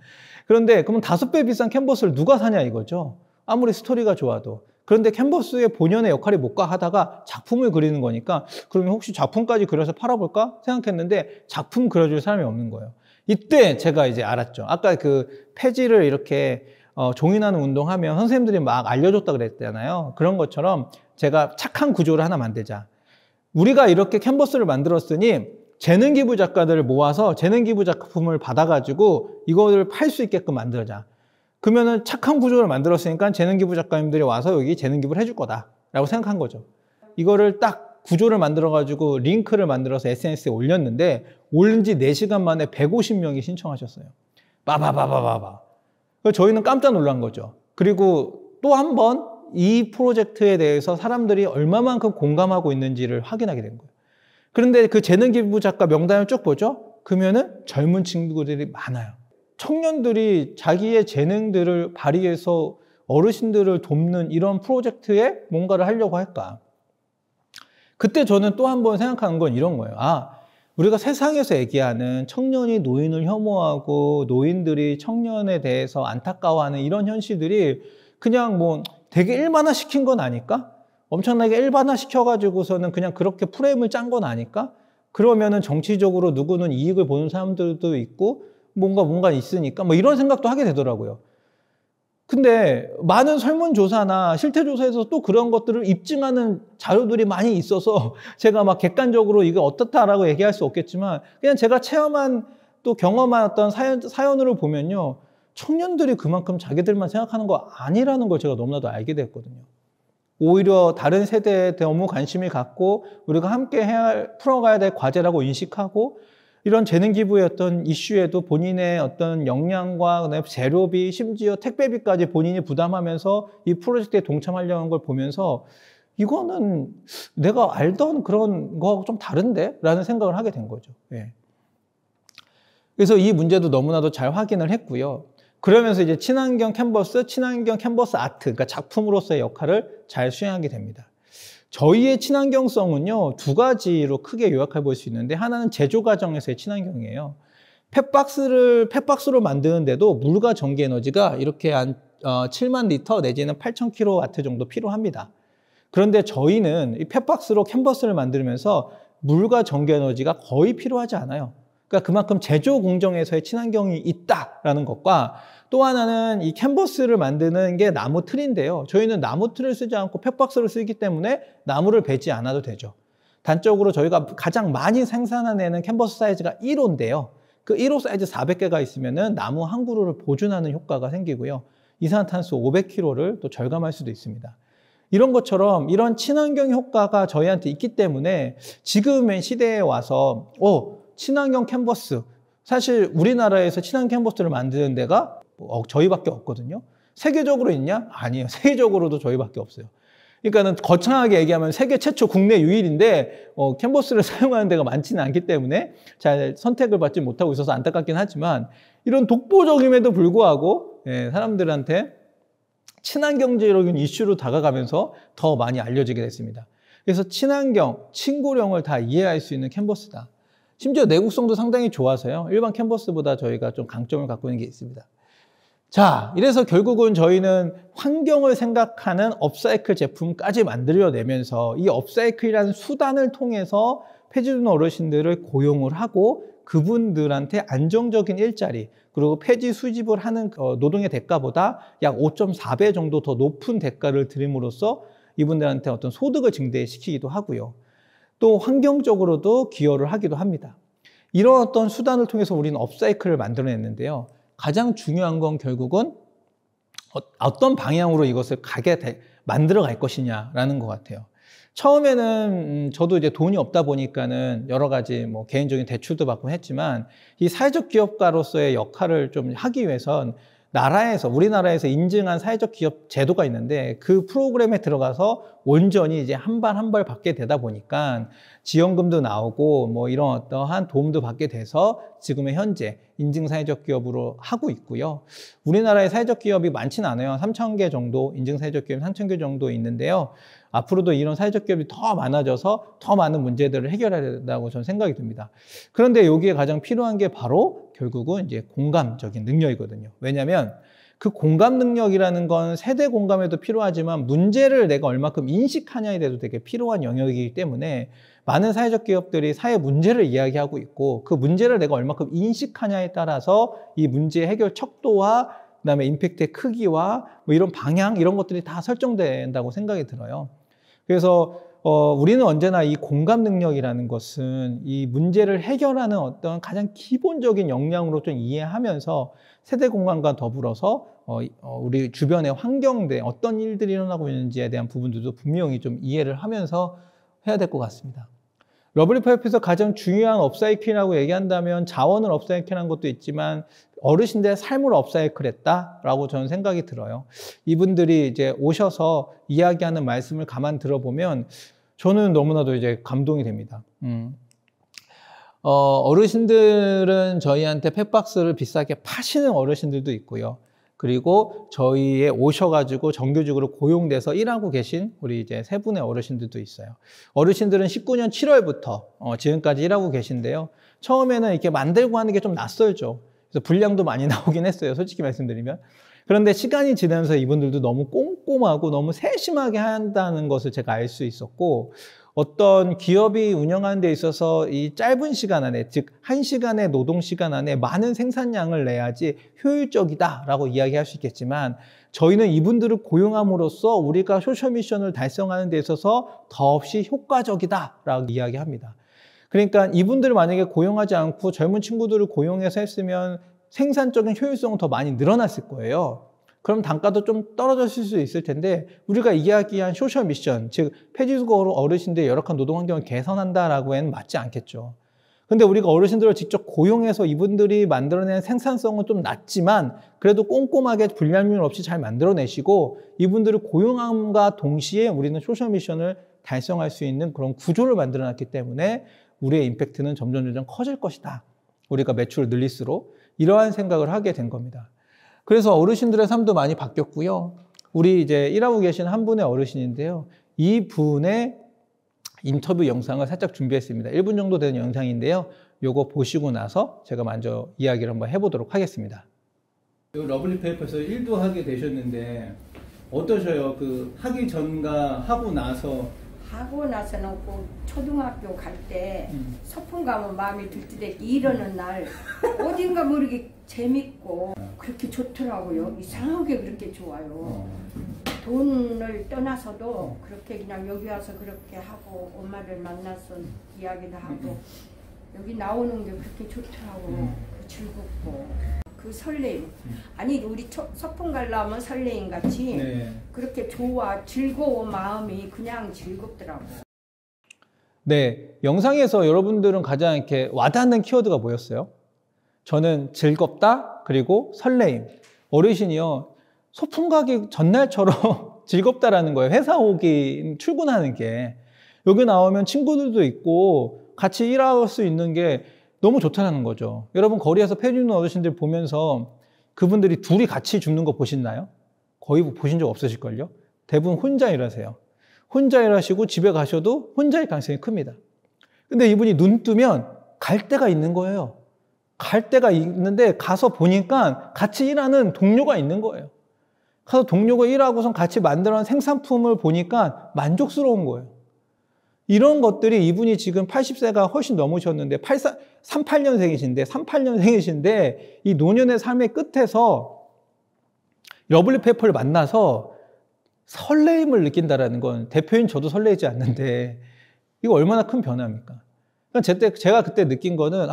그런데 그러면 5배 비싼 캔버스를 누가 사냐 이거죠. 아무리 스토리가 좋아도. 그런데 캔버스의 본연의 역할이 못가 하다가 작품을 그리는 거니까 그러면 혹시 작품까지 그려서 팔아볼까 생각했는데 작품 그려줄 사람이 없는 거예요. 이때 제가 이제 알았죠. 아까 그 폐지를 이렇게 종이나눔 운동하면 선생님들이 막 알려줬다 그랬잖아요. 그런 것처럼 제가 착한 구조를 하나 만들자. 우리가 이렇게 캔버스를 만들었으니 재능기부 작가들을 모아서 재능기부 작품을 받아가지고 이거를 팔 수 있게끔 만들자. 그러면은 착한 구조를 만들었으니까 재능기부 작가님들이 와서 여기 재능기부를 해줄 거다라고 생각한 거죠. 이거를 딱 구조를 만들어가지고 링크를 만들어서 SNS에 올렸는데 올린 지 4시간 만에 150명이 신청하셨어요. 빠바바바바바. 저희는 깜짝 놀란 거죠. 그리고 또 한 번 이 프로젝트에 대해서 사람들이 얼마만큼 공감하고 있는지를 확인하게 된 거예요. 그런데 그 재능기부 작가 명단을 쭉 보죠? 그러면은 젊은 친구들이 많아요. 청년들이 자기의 재능들을 발휘해서 어르신들을 돕는 이런 프로젝트에 뭔가를 하려고 할까? 그때 저는 또 한 번 생각하는 건 이런 거예요. 우리가 세상에서 얘기하는 청년이 노인을 혐오하고 노인들이 청년에 대해서 안타까워하는 이런 현실들이 그냥 뭐 되게 일반화 시킨 건 아닐까? 엄청나게 일반화 시켜가지고서는 그냥 그렇게 프레임을 짠 건 아닐까? 그러면은 정치적으로 누구는 이익을 보는 사람들도 있고 뭔가 있으니까 뭐 이런 생각도 하게 되더라고요. 근데 많은 설문조사나 실태조사에서 또 그런 것들을 입증하는 자료들이 많이 있어서 제가 막 객관적으로 이거 어떻다라고 얘기할 수 없겠지만 그냥 제가 체험한 또 경험한 어떤 사연으로 보면요. 청년들이 그만큼 자기들만 생각하는 거 아니라는 걸 제가 너무나도 알게 됐거든요. 오히려 다른 세대에 너무 관심을 갖고 우리가 함께 풀어가야 될 과제라고 인식하고 이런 재능 기부의 어떤 이슈에도 본인의 어떤 역량과 그다음에 재료비, 심지어 택배비까지 본인이 부담하면서 이 프로젝트에 동참하려는 걸 보면서 이거는 내가 알던 그런 거하고 좀 다른데? 라는 생각을 하게 된 거죠. 예. 그래서 이 문제도 너무나도 잘 확인을 했고요. 그러면서 이제 친환경 캔버스 아트, 그러니까 작품으로서의 역할을 잘 수행하게 됩니다. 저희의 친환경성은요, 두 가지로 크게 요약해 볼 수 있는데, 하나는 제조 과정에서의 친환경이에요. 펫박스로 만드는데도 물과 전기 에너지가 이렇게 한 7만 리터 내지는 8,000kW 정도 필요합니다. 그런데 저희는 이 펫박스로 캔버스를 만들면서 물과 전기 에너지가 거의 필요하지 않아요. 그러니까 그만큼 제조 공정에서의 친환경이 있다라는 것과, 또 하나는 이 캔버스를 만드는 게 나무 틀인데요. 저희는 나무 틀을 쓰지 않고 펫박스를 쓰기 때문에 나무를 베지 않아도 되죠. 단적으로 저희가 가장 많이 생산해내는 캔버스 사이즈가 1호인데요. 그 1호 사이즈 400개가 있으면은 나무 한 그루를 보존하는 효과가 생기고요. 이산화탄소 500kg를 또 절감할 수도 있습니다. 이런 것처럼 이런 친환경 효과가 저희한테 있기 때문에 지금의 시대에 와서 친환경 캔버스, 사실 우리나라에서 친환경 캔버스를 만드는 데가 저희밖에 없거든요. 세계적으로 있냐? 아니에요. 세계적으로도 저희밖에 없어요. 그러니까는 거창하게 얘기하면 세계 최초 국내 유일인데 캔버스를 사용하는 데가 많지는 않기 때문에 잘 선택을 받지 못하고 있어서 안타깝긴 하지만, 이런 독보적임에도 불구하고 사람들한테 친환경제적인 이슈로 다가가면서 더 많이 알려지게 됐습니다. 그래서 친환경, 친구령을 다 이해할 수 있는 캔버스다. 심지어 내구성도 상당히 좋아서요. 일반 캔버스보다 저희가 좀 강점을 갖고 있는 게 있습니다. 자, 이래서 결국은 저희는 환경을 생각하는 업사이클 제품까지 만들어내면서 이 업사이클이라는 수단을 통해서 폐지된 어르신들을 고용을 하고 그분들한테 안정적인 일자리, 그리고 폐지 수집을 하는 노동의 대가보다 약 5.4배 정도 더 높은 대가를 드림으로써 이분들한테 어떤 소득을 증대시키기도 하고요. 또 환경적으로도 기여를 하기도 합니다. 이런 어떤 수단을 통해서 우리는 업사이클을 만들어냈는데요. 가장 중요한 건 결국은 어떤 방향으로 이것을 만들어 갈 것이냐라는 것 같아요. 처음에는 저도 이제 돈이 없다 보니까는 여러 가지 개인적인 대출도 받고 했지만, 이 사회적 기업가로서의 역할을 좀 하기 위해선 우리나라에서 인증한 사회적 기업 제도가 있는데, 그 프로그램에 들어가서 온전히 이제 한 발 한 발 받게 되다 보니까 지원금도 나오고 이런 어떠한 도움도 받게 돼서 지금의 현재 인증 사회적 기업으로 하고 있고요. 우리나라의 사회적 기업이 많지는 않아요. 3,000개 정도, 인증 사회적 기업이 3,000개 정도 있는데요. 앞으로도 이런 사회적 기업이 더 많아져서 더 많은 문제들을 해결해야 된다고 저는 생각이 듭니다. 그런데 여기에 가장 필요한 게 바로 결국은 이제 공감적인 능력이거든요. 왜냐하면 그 공감 능력이라는 건 세대 공감에도 필요하지만, 문제를 내가 얼마큼 인식하냐에 대해서 되게 필요한 영역이기 때문에 많은 사회적 기업들이 사회 문제를 이야기하고 있고, 그 문제를 내가 얼마큼 인식하냐에 따라서 이 문제의 해결 척도와 그다음에 임팩트의 크기와 이런 방향, 이런 것들이 다 설정된다고 생각이 들어요. 그래서 우리는 언제나 이 공감 능력이라는 것은 이 문제를 해결하는 어떤 가장 기본적인 역량으로 좀 이해하면서 세대 공감과 더불어서 우리 주변의 환경대 어떤 일들이 일어나고 있는지에 대한 부분들도 분명히 좀 이해를 하면서 해야 될 것 같습니다. 러블리파이프에서 가장 중요한 업사이클이라고 얘기한다면 자원을 업사이클한 것도 있지만 어르신들의 삶을 업사이클했다라고 저는 생각이 들어요. 이분들이 이제 오셔서 이야기하는 말씀을 가만 들어보면 저는 너무나도 이제 감동이 됩니다. 어르신들은 저희한테 펫박스를 비싸게 파시는 어르신들도 있고요. 그리고 저희에 오셔가지고 정규직으로 고용돼서 일하고 계신 우리 이제 세 분의 어르신들도 있어요. 어르신들은 19년 7월부터 지금까지 일하고 계신데요. 처음에는 이렇게 만들고 하는 게 좀 낯설죠. 그래서 분량도 많이 나오긴 했어요. 솔직히 말씀드리면. 그런데 시간이 지나면서 이분들도 너무 꼼꼼하고 너무 세심하게 한다는 것을 제가 알 수 있었고, 어떤 기업이 운영하는 데 있어서 이 짧은 시간 안에, 즉 1시간의 노동 시간 안에 많은 생산량을 내야지 효율적이다라고 이야기할 수 있겠지만, 저희는 이분들을 고용함으로써 우리가 소셜 미션을 달성하는 데 있어서 더없이 효과적이다라고 이야기합니다. 그러니까 이분들을 만약에 고용하지 않고 젊은 친구들을 고용해서 했으면 생산적인 효율성은 더 많이 늘어났을 거예요. 그럼 단가도 좀 떨어졌을 수 있을 텐데, 우리가 이야기한 소셜 미션, 즉 폐지수거 어르신들의 열악한 노동 환경을 개선한다라고 해는 맞지 않겠죠. 근데 우리가 어르신들을 직접 고용해서 이분들이 만들어낸 생산성은 좀 낮지만 그래도 꼼꼼하게 불량률 없이 잘 만들어내시고 이분들을 고용함과 동시에 우리는 소셜 미션을 달성할 수 있는 그런 구조를 만들어놨기 때문에 우리의 임팩트는 점점 커질 것이다. 우리가 매출을 늘릴수록 이러한 생각을 하게 된 겁니다. 그래서 어르신들의 삶도 많이 바뀌었고요. 우리 이제 일하고 계신 한 분의 어르신인데요. 이 분의 인터뷰 영상을 살짝 준비했습니다. 1분 정도 되는 영상인데요. 요거 보시고 나서 제가 먼저 이야기를 한번 해보도록 하겠습니다. 러블리 페이퍼에서 일도 하게 되셨는데 어떠셔요? 그 하기 전과 하고 나서. 하고 나서는 꼭 초등학교 갈 때 소풍 가면 마음이 들뜨대 이러는 날 어딘가 모르게 재밌고 그렇게 좋더라고요. 이상하게 그렇게 좋아요. 돈을 떠나서도 그렇게 그냥 여기 와서 그렇게 하고 엄마를 만나서 이야기도 하고 여기 나오는 게 그렇게 좋더라고. 즐겁고 그 설레임. 아니 우리 소풍 가려면 설레임 같이 네. 그렇게 좋아 즐거운 마음이 그냥 즐겁더라고. 네, 영상에서 여러분들은 가장 이렇게 와닿는 키워드가 뭐였어요? 저는 즐겁다 그리고 설레임. 어르신이요 소풍 가기 전날처럼 즐겁다라는 거예요. 회사 오기 출근하는 게 여기 나오면 친구들도 있고 같이 일할 수 있는 게 너무 좋다는 거죠. 여러분 거리에서 폐주는 어르신들 보면서 그분들이 둘이 같이 죽는 거 보셨나요? 거의 보신 적 없으실걸요? 대부분 혼자 일하세요. 혼자 일하시고 집에 가셔도 혼자일 가능성이 큽니다. 근데 이분이 눈 뜨면 갈 데가 있는 거예요. 갈 데가 있는데 가서 보니까 같이 일하는 동료가 있는 거예요. 가서 동료가 일하고선 같이 만들어낸 생산품을 보니까 만족스러운 거예요. 이런 것들이 이분이 지금 80세가 훨씬 넘으셨는데 38년생이신데 이 노년의 삶의 끝에서 러블리 페이퍼를 만나서 설레임을 느낀다라는 건 대표인 저도 설레지 않는데 이거 얼마나 큰 변화입니까? 그러니까 제가 그때 느낀 거는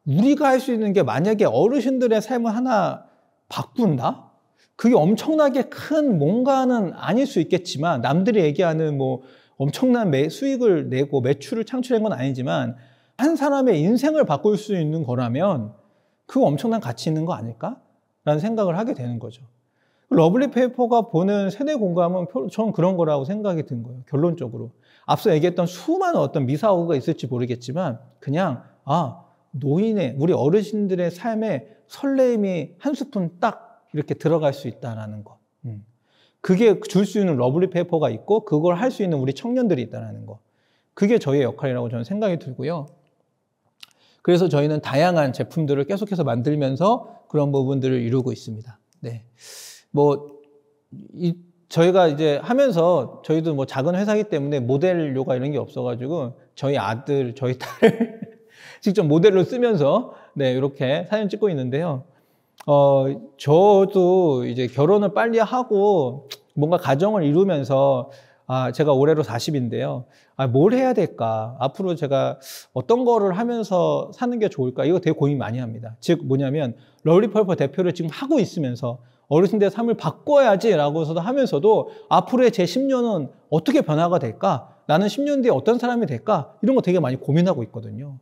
우리가 할 수 있는 게 만약에 어르신들의 삶을 하나 바꾼다? 그게 엄청나게 큰 뭔가는 아닐 수 있겠지만 남들이 얘기하는 뭐 엄청난 수익을 내고 매출을 창출한 건 아니지만 한 사람의 인생을 바꿀 수 있는 거라면 그거 엄청난 가치 있는 거 아닐까? 라는 생각을 하게 되는 거죠. 러블리 페이퍼가 보는 세대 공감은 저는 그런 거라고 생각이 든 거예요. 결론적으로. 앞서 얘기했던 수많은 어떤 미사오가 있을지 모르겠지만 그냥 노인의 우리 어르신들의 삶에 설레임이 한 스푼 딱 이렇게 들어갈 수 있다는 거. 그게 줄 수 있는 러블리 페이퍼가 있고 그걸 할 수 있는 우리 청년들이 있다는 거. 그게 저희의 역할이라고 저는 생각이 들고요. 그래서 저희는 다양한 제품들을 계속해서 만들면서 그런 부분들을 이루고 있습니다. 네. 저희가 이제 하면서 저희도 뭐 작은 회사이기 때문에 모델료가 이런 게 없어가지고 저희 아들, 저희 딸을 직접 모델로 쓰면서 네, 이렇게 사진 찍고 있는데요. 저도 이제 결혼을 빨리 하고 뭔가 가정을 이루면서 제가 올해로 40인데요. 뭘 해야 될까? 앞으로 제가 어떤 거를 하면서 사는 게 좋을까? 이거 되게 고민 많이 합니다. 즉 뭐냐면 러블리 페이퍼 대표를 지금 하고 있으면서 어르신들의 삶을 바꿔야지라고서도 하면서도 앞으로의 제 10년은 어떻게 변화가 될까? 나는 10년 뒤에 어떤 사람이 될까? 이런 거 되게 많이 고민하고 있거든요.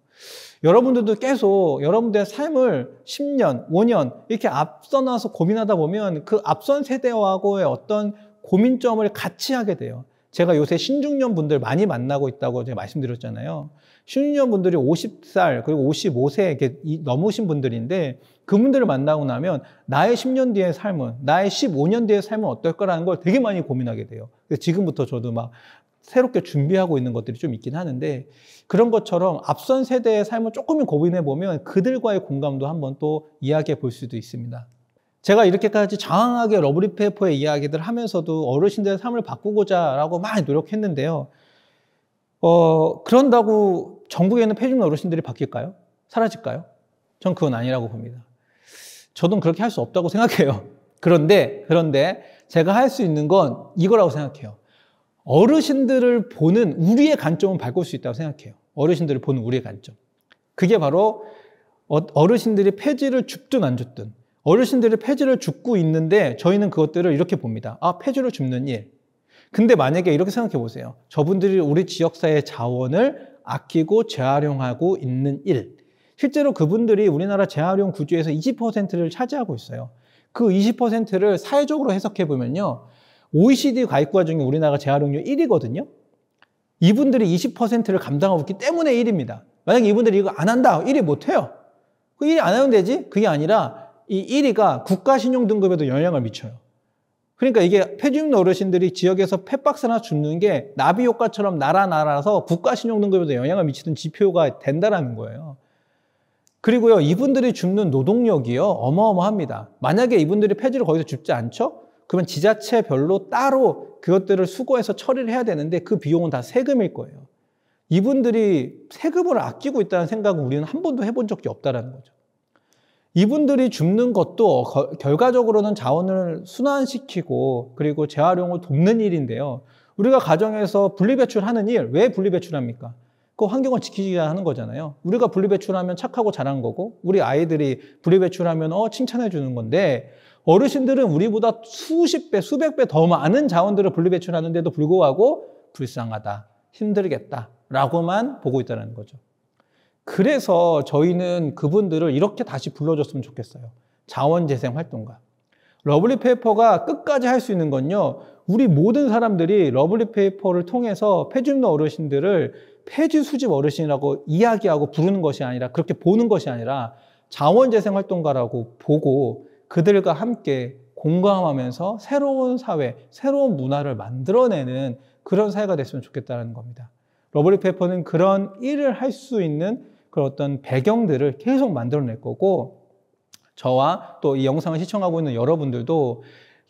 여러분들도 계속 여러분들의 삶을 10년, 5년 이렇게 앞서 나서 고민하다 보면 그 앞선 세대하고의 어떤 고민점을 같이 하게 돼요. 제가 요새 신중년 분들 많이 만나고 있다고 제가 말씀드렸잖아요. 신중년 분들이 50살 그리고 55세 이렇게 넘으신 분들인데 그분들을 만나고 나면 나의 10년 뒤의 삶은, 나의 15년 뒤의 삶은 어떨 거라는 걸 되게 많이 고민하게 돼요. 그래서 지금부터 저도 막 새롭게 준비하고 있는 것들이 좀 있긴 하는데 그런 것처럼 앞선 세대의 삶을 조금은 고민해 보면 그들과의 공감도 한번 또 이야기해 볼 수도 있습니다. 제가 이렇게까지 장황하게 러블리 페이퍼의 이야기들을 하면서도 어르신들의 삶을 바꾸고자 라고 많이 노력했는데요. 그런다고 전국에 있는 폐주민 어르신들이 바뀔까요? 사라질까요? 전 그건 아니라고 봅니다. 저도 그렇게 할 수 없다고 생각해요. 그런데 제가 할 수 있는 건 이거라고 생각해요. 어르신들을 보는 우리의 관점은 바꿀 수 있다고 생각해요. 어르신들을 보는 우리의 관점. 그게 바로 어르신들이 폐지를 줍든 안 줍든 어르신들이 폐지를 줍고 있는데 저희는 그것들을 이렇게 봅니다. 폐지를 줍는 일. 근데 만약에 이렇게 생각해 보세요. 저분들이 우리 지역사회의 자원을 아끼고 재활용하고 있는 일. 실제로 그분들이 우리나라 재활용 구조에서 20%를 차지하고 있어요. 그 20%를 사회적으로 해석해 보면요. OECD 가입국가 중에 우리나라가 재활용률 1위거든요. 이분들이 20%를 감당하고 있기 때문에 1위입니다. 만약에 이분들이 이거 안 한다, 1위 못 해요. 그 1위 안 하면 되지? 그게 아니라 이 1위가 국가 신용 등급에도 영향을 미쳐요. 그러니까 이게 폐주입 어르신들이 지역에서 폐박스나 죽는 게 나비 효과처럼 날아서 국가 신용 등급에도 영향을 미치는 지표가 된다라는 거예요. 그리고요, 이분들이 줍는 노동력이요, 어마어마합니다. 만약에 이분들이 폐지를 거기서 줍지 않죠? 그러면 지자체별로 따로 그것들을 수거해서 처리를 해야 되는데 그 비용은 다 세금일 거예요. 이분들이 세금을 아끼고 있다는 생각은 우리는 한 번도 해본 적이 없다는 거죠. 이분들이 줍는 것도 결과적으로는 자원을 순환시키고 그리고 재활용을 돕는 일인데요. 우리가 가정에서 분리배출하는 일, 왜 분리배출합니까? 그 환경을 지키자 하는 거잖아요. 우리가 분리배출하면 착하고 잘한 거고 우리 아이들이 분리배출하면 칭찬해 주는 건데 어르신들은 우리보다 수십 배, 수백 배 더 많은 자원들을 분리배출하는데도 불구하고 불쌍하다, 힘들겠다 라고만 보고 있다는 거죠. 그래서 저희는 그분들을 이렇게 다시 불러줬으면 좋겠어요. 자원재생 활동가. 러블리페이퍼가 끝까지 할 수 있는 건요, 우리 모든 사람들이 러블리페이퍼를 통해서 폐주입 어르신들을 폐지 수집 어르신이라고 이야기하고 부르는 것이 아니라, 그렇게 보는 것이 아니라 자원재생 활동가라고 보고 그들과 함께 공감하면서 새로운 사회, 새로운 문화를 만들어내는 그런 사회가 됐으면 좋겠다는 겁니다. 러블리페이퍼는 그런 일을 할 수 있는 그런 어떤 배경들을 계속 만들어낼 거고, 저와 또 이 영상을 시청하고 있는 여러분들도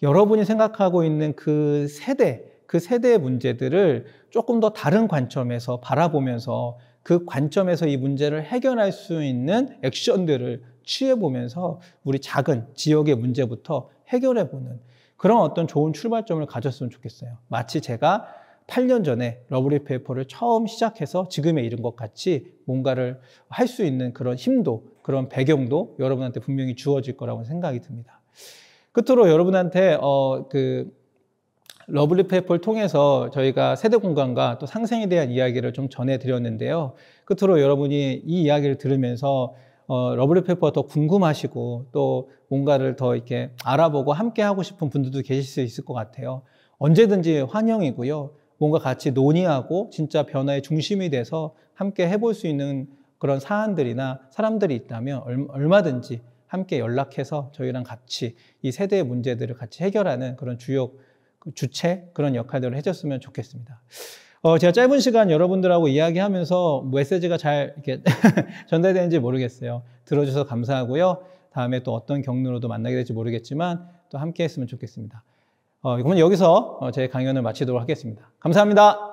여러분이 생각하고 있는 그 세대의 문제들을 조금 더 다른 관점에서 바라보면서 그 관점에서 이 문제를 해결할 수 있는 액션들을 취해보면서 우리 작은 지역의 문제부터 해결해보는 그런 어떤 좋은 출발점을 가졌으면 좋겠어요. 마치 제가 8년 전에 러블리페이퍼를 처음 시작해서 지금에 이른 것 같이 뭔가를 할 수 있는 그런 힘도, 그런 배경도 여러분한테 분명히 주어질 거라고 생각이 듭니다. 끝으로 여러분한테 러블리페이퍼를 통해서 저희가 세대 공간과 또 상생에 대한 이야기를 좀 전해드렸는데요. 끝으로 여러분이 이 이야기를 들으면서 러블리페이퍼가 더 궁금하시고 또 뭔가를 더 이렇게 알아보고 함께 하고 싶은 분들도 계실 수 있을 것 같아요. 언제든지 환영이고요. 뭔가 같이 논의하고 진짜 변화의 중심이 돼서 함께 해볼 수 있는 그런 사안들이나 사람들이 있다면 얼마든지 함께 연락해서 저희랑 같이 이 세대의 문제들을 같이 해결하는 그런 주체, 그런 역할들을 해줬으면 좋겠습니다. 제가 짧은 시간 여러분들하고 이야기하면서 메시지가 잘 이렇게 전달되는지 모르겠어요. 들어주셔서 감사하고요. 다음에 또 어떤 경로로도 만나게 될지 모르겠지만 또 함께 했으면 좋겠습니다. 그러면 여기서 제 강연을 마치도록 하겠습니다. 감사합니다.